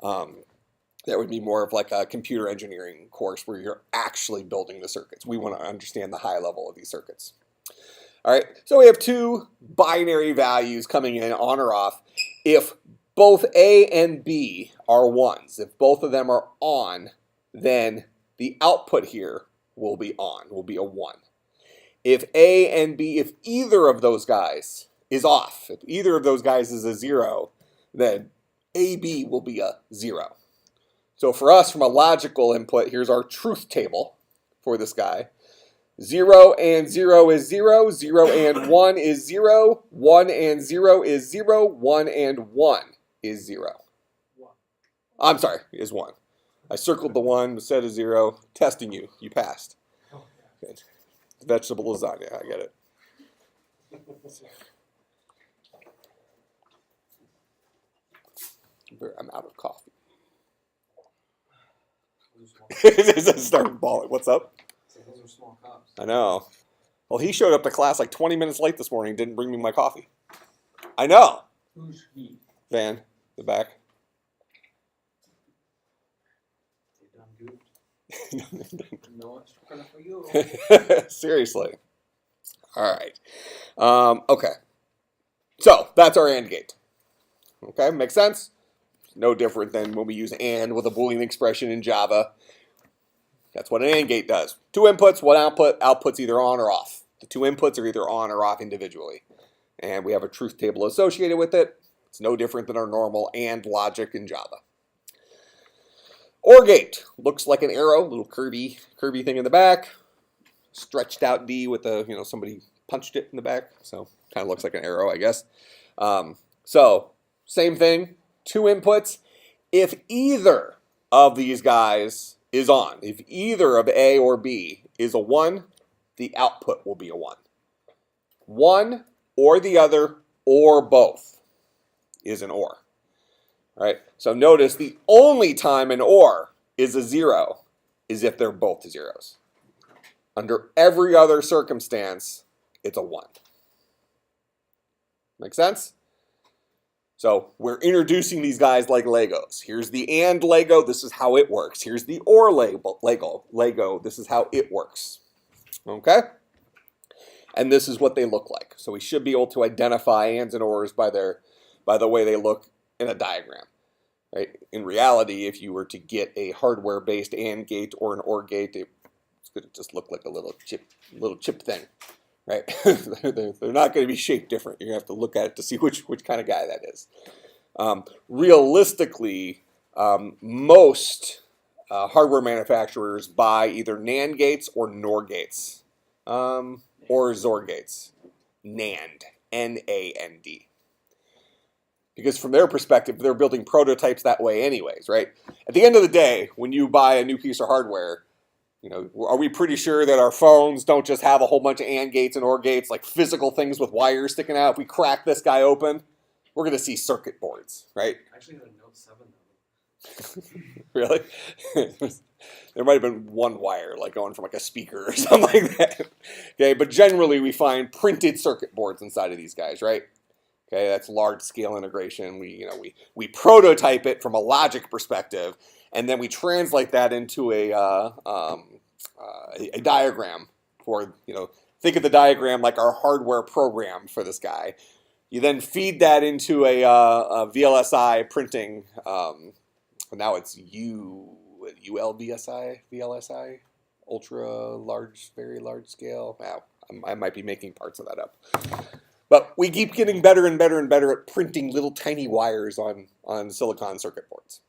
That would be more of like a computer engineering course where you're actually building the circuits. We want to understand the high level of these circuits. All right, so we have two binary values coming in on or off. If both A and B are 1s, if both of them are on, then the output here will be on, will be a 1. If A and B, if either of those guys is off, if either of those guys is a 0, then AB will be a 0. So for us, from a logical input, here's our truth table for this guy. 0 and 0 is 0. 0 and 1 is 0. 1 and 0 is 0. 1 and 1 is 0. I'm sorry, is 1. I circled the 1, said a 0. Testing you. You passed. Good. Vegetable lasagna. I get it. I'm out of coffee. It started balling. What's up? So those are small cups. I know. Well, he showed up to class like 20 minutes late this morning. Didn't bring me my coffee. I know. Who's he? Van, the back. You done goofed. No extra credit for you. Seriously. All right. Okay. So that's our AND gate. Okay, makes sense? No different than when we use AND with a Boolean expression in Java. That's what an AND gate does. 2 inputs, 1 output. Output's either on or off. The 2 inputs are either on or off individually. And we have a truth table associated with it. It's no different than our normal AND logic in Java. OR gate looks like an arrow, little curvy thing in the back. Stretched out D with a, somebody punched it in the back. So kind of looks like an arrow, I guess. So same thing, 2 inputs. If either of these guys is on, if either of A or B is a 1, the output will be a 1. One or the other or both is an OR. All right? So notice the only time an OR is a 0 is if they're both zeros. Under every other circumstance, it's a 1. Make sense? So we're introducing these guys like Legos. Here's the AND Lego. This is how it works. Here's the OR Lego. This is how it works. Okay? And this is what they look like. So we should be able to identify ANDs and ORs by the way they look in a diagram. Right? In reality, if you were to get a hardware-based AND gate or an OR gate, it's going to just look like a little chip thing. Right? They're not going to be shaped different. You're going to have to look at it to see which kind of guy that is. Realistically, most hardware manufacturers buy either NAND gates or NOR gates, or XOR gates. NAND, N-A-N-D. Because from their perspective, they're building prototypes that way anyways, right? At the end of the day, when you buy a new piece of hardware, are we pretty sure that our phones don't just have a whole bunch of AND gates and OR gates, like physical things with wires sticking out? If we crack this guy open, we're going to see circuit boards, right? I actually had a Note 7 though. Really? There might have been one wire, like going from like a speaker or something like that. Okay, but generally we find printed circuit boards inside of these guys, right? Okay, that's large scale integration. We prototype it from a logic perspective, and then we translate that into a diagram for, think of the diagram like our hardware program for this guy. You then feed that into a VLSI printing. Now it's VLSI, ultra large, very large scale. Wow, I might be making parts of that up. But we keep getting better and better and better at printing little tiny wires on silicon circuit boards.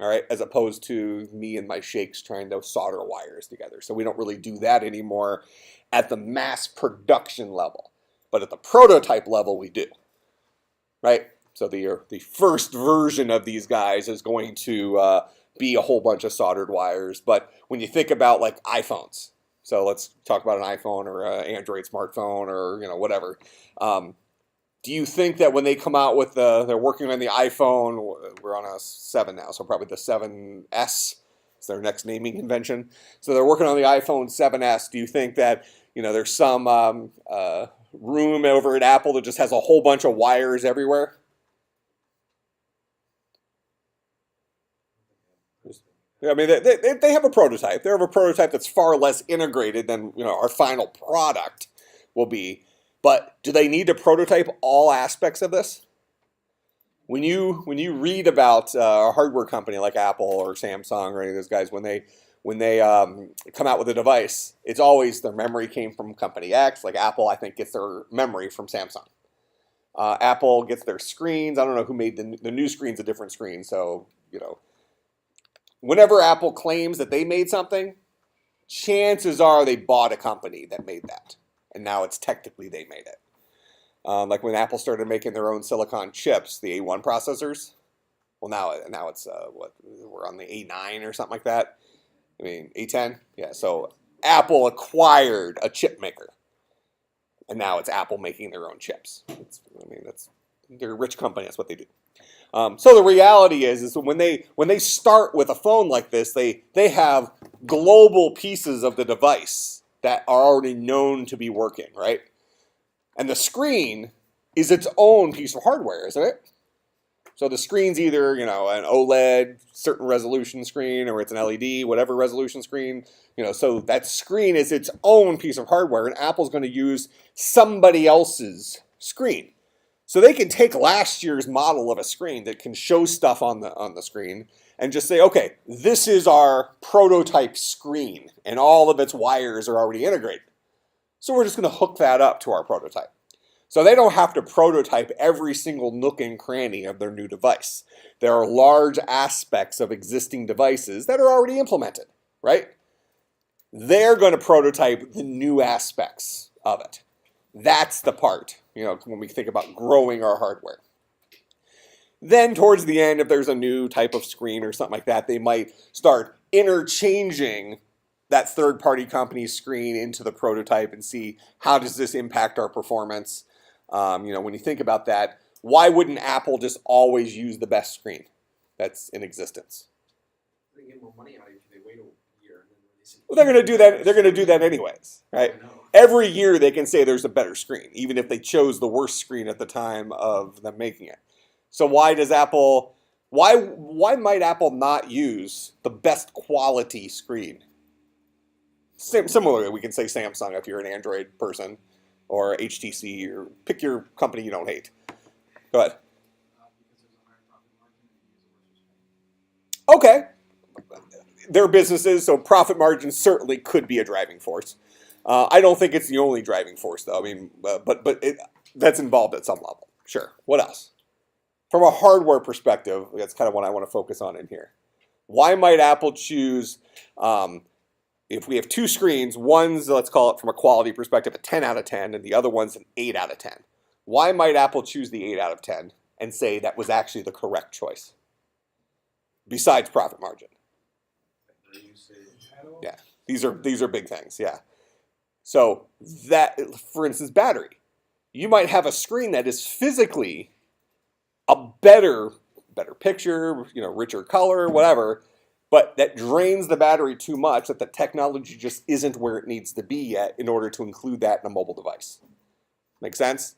All right, as opposed to me and my shakes trying to solder wires together. So we don't really do that anymore at the mass production level. But at the prototype level, we do. Right? So the first version of these guys is going to be a whole bunch of soldered wires. But when you think about like iPhones, so let's talk about an iPhone or an Android smartphone or whatever. Do you think that when they come out with they're working on the iPhone, we're on a 7 now, so probably the 7S is their next naming convention. So they're working on the iPhone 7S. Do you think that there's some room over at Apple that just has a whole bunch of wires everywhere? I mean, they have a prototype. They have a prototype that's far less integrated than our final product will be. But do they need to prototype all aspects of this? When you read about a hardware company like Apple or Samsung or any of those guys, when they come out with a device, it's always their memory came from company X. Like Apple, I think, gets their memory from Samsung. Apple gets their screens. I don't know who made the new screen's a different screen, so whenever Apple claims that they made something, chances are they bought a company that made that, and now it's technically they made it. Like when Apple started making their own silicon chips, the A1 processors. Well, now it's what, we're on the A9 or something like that. I mean A10. Yeah. So Apple acquired a chip maker, and now it's Apple making their own chips. They're a rich company. That's what they do. So the reality is when they start with a phone like this, they have global pieces of the device that are already known to be working, right? And the screen is its own piece of hardware, isn't it? So the screen's either, an OLED, certain resolution screen, or it's an LED, whatever resolution screen. So that screen is its own piece of hardware, and Apple's going to use somebody else's screen. So they can take last year's model of a screen that can show stuff on the screen and just say, okay, this is our prototype screen, and all of its wires are already integrated. So we're just going to hook that up to our prototype. So they don't have to prototype every single nook and cranny of their new device. There are large aspects of existing devices that are already implemented, right? They're going to prototype the new aspects of it. That's the part, when we think about growing our hardware. Then towards the end, if there's a new type of screen or something like that, they might start interchanging that third-party company's screen into the prototype and see how does this impact our performance. When you think about that, why wouldn't Apple just always use the best screen that's in existence? They get more money out of you if they wait a year and then release it. Well, they're going to do that. They're going to do that anyways, right? I know. Every year they can say there's a better screen, even if they chose the worst screen at the time of them making it. So why might Apple not use the best quality screen? Similarly, we can say Samsung if you're an Android person, or HTC, or pick your company you don't hate. Go ahead. Because there's a higher profit margin and you use a worse screen. Okay. They're businesses, so profit margin certainly could be a driving force. I don't think it's the only driving force, though. I mean, that's involved at some level. Sure. What else? From a hardware perspective, that's kind of what I want to focus on in here. Why might Apple choose, if we have two screens, one's, let's call it from a quality perspective, a 10 out of 10, and the other one's an 8 out of 10? Why might Apple choose the 8 out of 10 and say that was actually the correct choice? Besides profit margin. Yeah, these are big things, yeah. So that, for instance, battery. You might have a screen that is physically a better picture, richer color, whatever, but that drains the battery too much that the technology just isn't where it needs to be yet in order to include that in a mobile device. Make sense?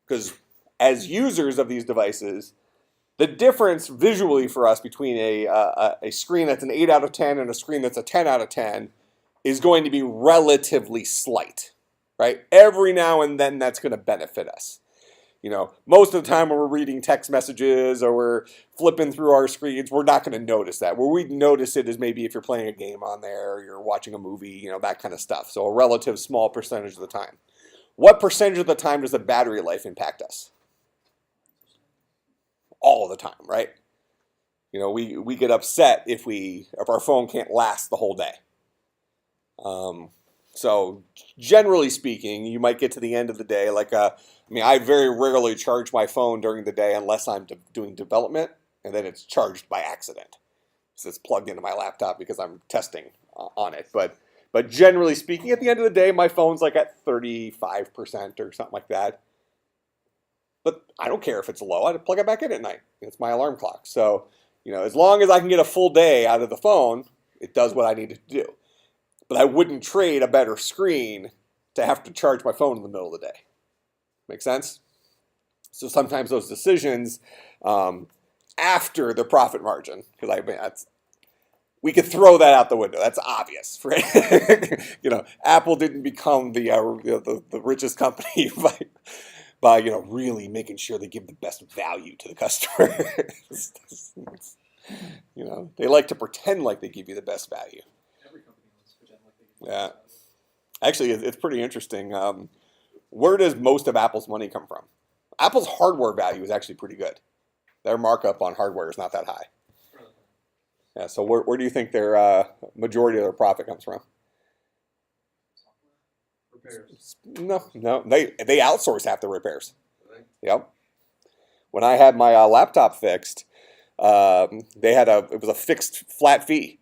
Because as users of these devices, the difference visually for us between a screen that's an 8 out of 10 and a screen that's a 10 out of 10 is going to be relatively slight, right? Every now and then that's going to benefit us. Most of the time when we're reading text messages or we're flipping through our screens, we're not going to notice that. Where we'd notice it is maybe if you're playing a game on there or you're watching a movie, that kind of stuff. So a relative small percentage of the time. What percentage of the time does the battery life impact us? All the time, right? We get upset if our phone can't last the whole day. So generally speaking, you might get to the end of the day, I very rarely charge my phone during the day unless I'm doing development, and then it's charged by accident. So it's plugged into my laptop because I'm testing on it. But generally speaking, at the end of the day, my phone's at 35% or something like that. But I don't care if it's low. I plug it back in at night. It's my alarm clock. So, as long as I can get a full day out of the phone, it does what I need it to do. But I wouldn't trade a better screen to have to charge my phone in the middle of the day. Make sense? So sometimes those decisions after the profit margin, because we could throw that out the window. That's obvious, right? Apple didn't become the richest company by really making sure they give the best value to the customer. They like to pretend like they give you the best value. Every company wants to pretend like they get Yeah. Actually, it's pretty interesting. Where does most of Apple's money come from? Apple's hardware value is actually pretty good. Their markup on hardware is not that high. Yeah. So where do you think their majority of their profit comes from? Repairs. No. They outsource half the repairs. Right? Yep. When I had my laptop fixed, it was a fixed flat fee.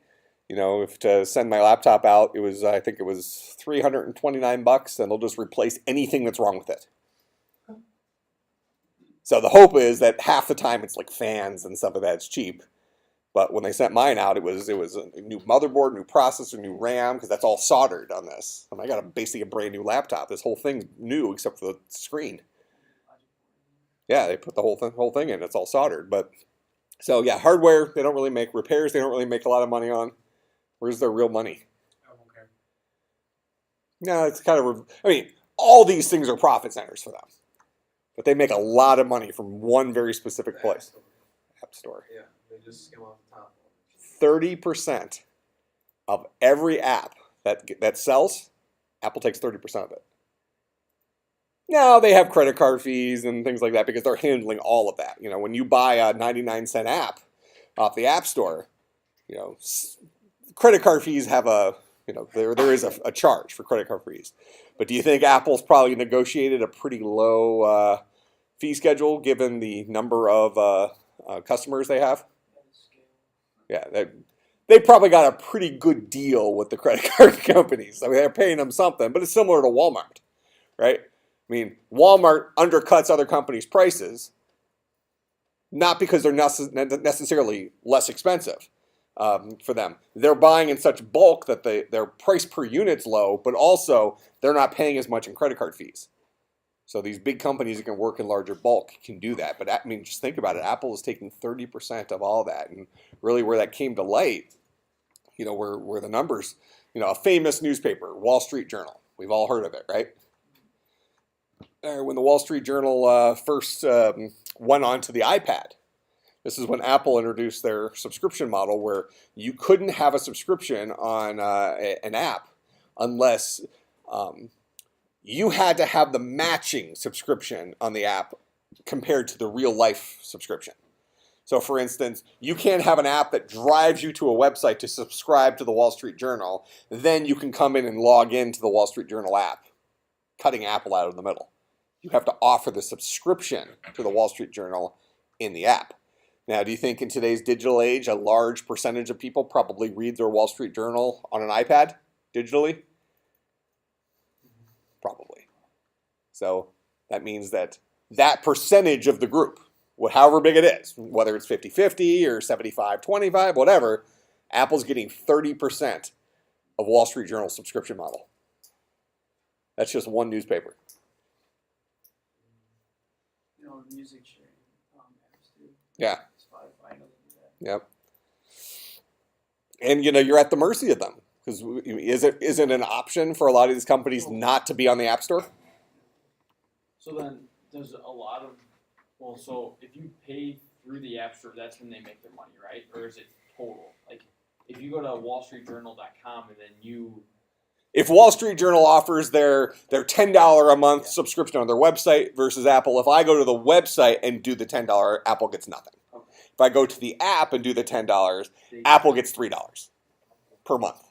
You know, if to send my laptop out, I think it was $329, and they'll just replace anything that's wrong with it. So the hope is that half the time it's like fans and stuff like that. It's cheap. But when they sent mine out, it was a new motherboard, new processor, new RAM, because that's all soldered on this. I got basically a brand new laptop. This whole thing's new except for the screen. Yeah, they put the whole thing in. It's all soldered. But so yeah, hardware they don't really make. Repairs they don't really make a lot of money on. Where's their real money? Okay. No, it's kind of. I mean, all these things are profit centers for them, but they make a lot of money from one very specific place. App Store. Yeah, they just skim off the top. 30% of every app that sells, Apple takes 30% of it. Now they have credit card fees and things like that because they're handling all of that. You know, when you buy a 99-cent app off the App Store, you know, credit card fees have there is a charge for credit card fees. But do you think Apple's probably negotiated a pretty low fee schedule given the number of customers they have? Yeah, they probably got a pretty good deal with the credit card companies. I mean, they're paying them something, but it's similar to Walmart, right? I mean, Walmart undercuts other companies' prices, not because they're necessarily less expensive for them. They're buying in such bulk that their price per unit's low, but also they're not paying as much in credit card fees. So these big companies that can work in larger bulk can do that. But I mean, just think about it. Apple is taking 30% of all that. And really where that came to light, you know, where the numbers, you know, a famous newspaper, Wall Street Journal. We've all heard of it, right? When the Wall Street Journal first went on to the iPad, this is when Apple introduced their subscription model where you couldn't have a subscription on an app unless you had to have the matching subscription on the app compared to the real life subscription. So for instance, you can't have an app that drives you to a website to subscribe to the Wall Street Journal. Then you can come in and log into the Wall Street Journal app, cutting Apple out of the middle. You have to offer the subscription to the Wall Street Journal in the app. Now, do you think in today's digital age, a large percentage of people probably read their Wall Street Journal on an iPad digitally? Probably. So that means that percentage of the group, however big it is, whether it's 50-50 or 75-25, whatever, Apple's getting 30% of Wall Street Journal subscription model. That's just one newspaper. You know, music sharing apps too. Yeah. Spotify doesn't do that. Yep. And you know, you're at the mercy of them because is it an option for a lot of these companies not to be on the App Store? So then, there's a lot of so if you pay through the App Store, that's when they make their money, right? Or is it total? Like, if you go to wallstreetjournal.com and then if Wall Street Journal offers their $10 a month subscription on their website versus Apple, if I go to the website and do the $10, Apple gets nothing. Okay. If I go to the app and do the $10, Apple gets $3 per month.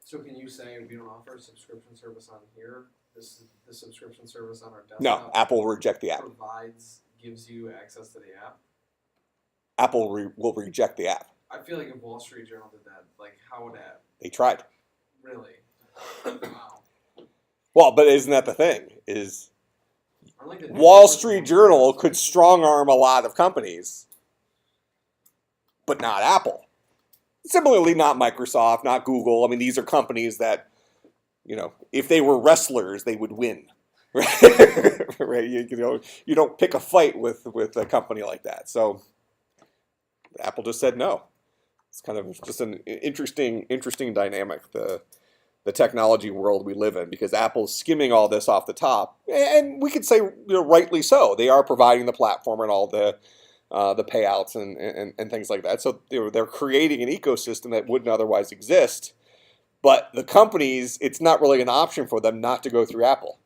So can you say we don't offer a subscription service on here? This is the subscription service on our desktop. No, Apple will reject the app. Gives you access to the app. Apple will reject the app. I feel like if Wall Street Journal did that, like how would that? They tried. Really? Wow. Well, but isn't that the thing? Like the Wall Street Journal could strong arm a lot of companies, but not Apple. Similarly, not Microsoft, not Google. I mean, these are companies that, you know, if they were wrestlers, they would win. Right? Right? You don't pick a fight with a company like that. So Apple just said no. It's kind of just an interesting dynamic, the technology world we live in, because Apple's skimming all this off the top, and we could say, you know, rightly so. They are providing the platform and all the payouts and things like that. So they're creating an ecosystem that wouldn't otherwise exist. But the companies, it's not really an option for them not to go through Apple.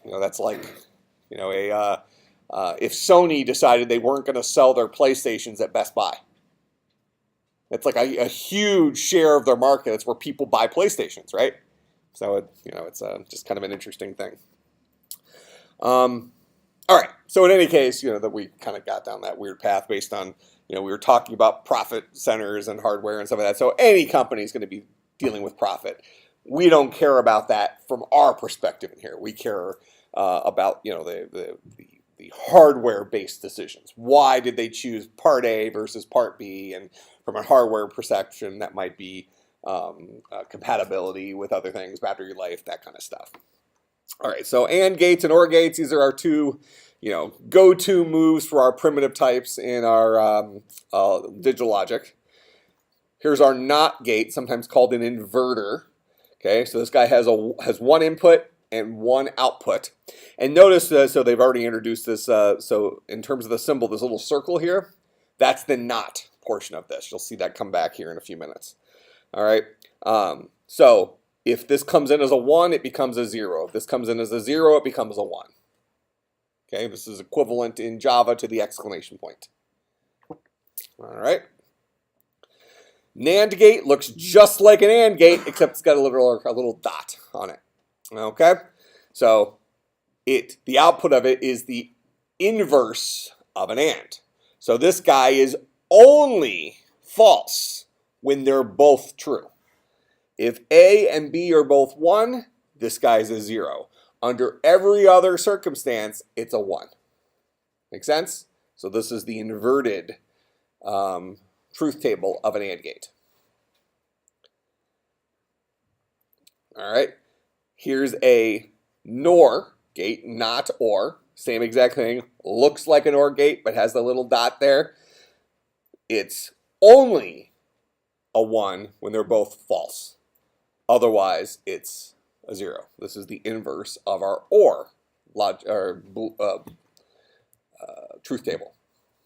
You know, that's like, you know, if Sony decided they weren't going to sell their PlayStations at Best Buy. It's like a huge share of their market. It's where people buy PlayStations, right? So it's just kind of an interesting thing. All right. So in any case, that we kind of got down that weird path based on, we were talking about profit centers and hardware and stuff like that. So any company is going to be dealing with profit. We don't care about that from our perspective in here. We care about the hardware-based decisions. Why did they choose Part A versus Part B? And from a hardware perception, that might be compatibility with other things, battery life, that kind of stuff. All right, so AND gates and OR gates, these are our two, go-to moves for our primitive types in our digital logic. Here's our NOT gate, sometimes called an inverter. Okay, so this guy has one input and one output. And notice, so they've already introduced this, so in terms of the symbol, this little circle here, that's the NOT portion of this. You'll see that come back here in a few minutes. All right, so if this comes in as a 1, it becomes a 0. If this comes in as a 0, it becomes a 1. Okay, this is equivalent in Java to the exclamation point. All right. NAND gate looks just like an AND gate, except it's got a little dot on it. Okay, so the output of it is the inverse of an AND. So this guy is only false when they're both true. If A and B are both 1, this guy's a 0. Under every other circumstance, it's a 1. Make sense? So this is the inverted truth table of an AND gate. All right. Here's a NOR gate, not OR. Same exact thing. Looks like an OR gate, but has the little dot there. It's only a 1 when they're both false. Otherwise, it's a 0. This is the inverse of our OR truth table.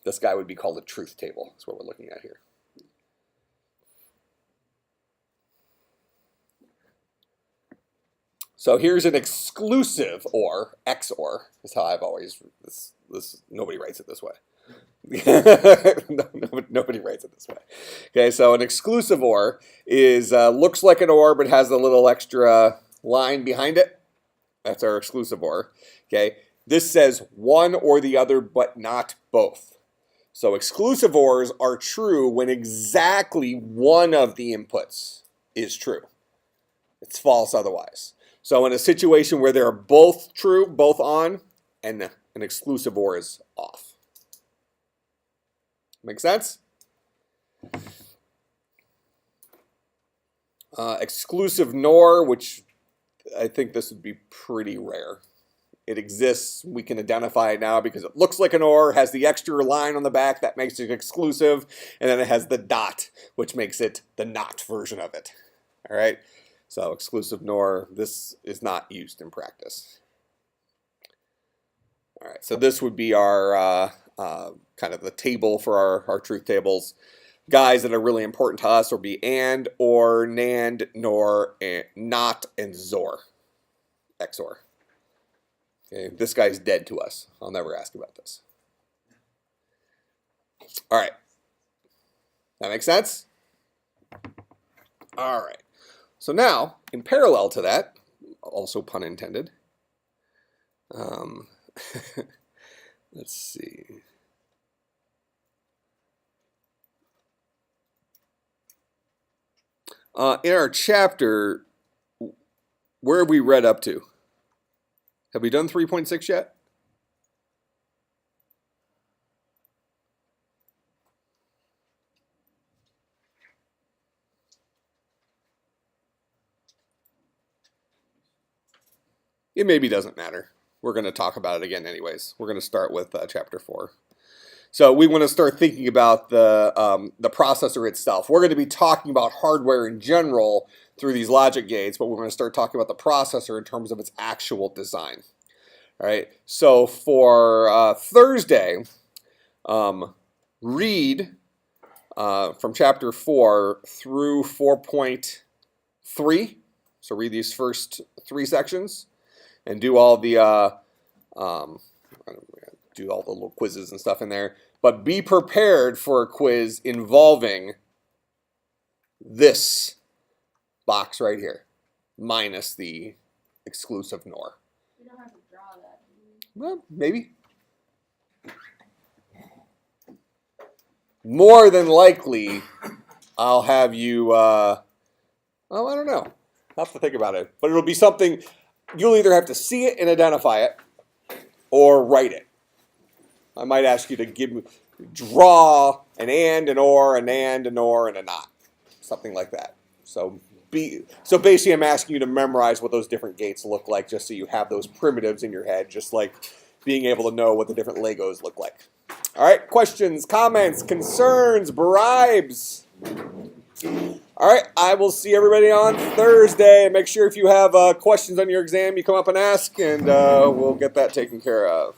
This guy would be called a truth table. That's what we're looking at here. So here's an exclusive OR, XOR, is how I've always, nobody writes it this way. Nobody writes it this way. Okay, so an exclusive OR is looks like an OR but has a little extra line behind it. That's our exclusive OR. Okay, this says one or the other but not both. So exclusive ORs are true when exactly one of the inputs is true. It's false otherwise. So in a situation where they're both true, both on, and an exclusive OR is off. Make sense? Exclusive NOR, which I think this would be pretty rare. It exists. We can identify it now because it looks like an OR, has the extra line on the back that makes it exclusive, and then it has the dot, which makes it the NOT version of it. All right? So exclusive NOR, this is not used in practice. All right, so this would be our kind of the table for our truth tables. Guys that are really important to us would be AND, OR, NAND, NOR, and NOT, and XOR. XOR. Okay, this guy's dead to us. I'll never ask about this. All right. That makes sense? All right. So now, in parallel to that, also pun intended, let's see. In our chapter, where have we read up to? Have we done 3.6 yet? It maybe doesn't matter. We're going to talk about it again anyways. We're going to start with chapter 4. So we want to start thinking about the processor itself. We're going to be talking about hardware in general through these logic gates, but we're going to start talking about the processor in terms of its actual design. All right. So for Thursday, read from chapter 4 through 4.3. So read these first 3 sections and do all the do all the little quizzes and stuff in there. But be prepared for a quiz involving this box right here, minus the exclusive NOR. We don't have to draw that, do we? Well, maybe. More than likely, I'll have you, I don't know. I'll have to think about it. But it'll be something, you'll either have to see it and identify it, or write it. I might ask you to draw an and, an or, an and, an or, and a not. Something like that. So basically I'm asking you to memorize what those different gates look like, just so you have those primitives in your head, just like being able to know what the different Legos look like. All right, questions, comments, concerns, bribes. All right, I will see everybody on Thursday. Make sure if you have questions on your exam, you come up and ask, and we'll get that taken care of.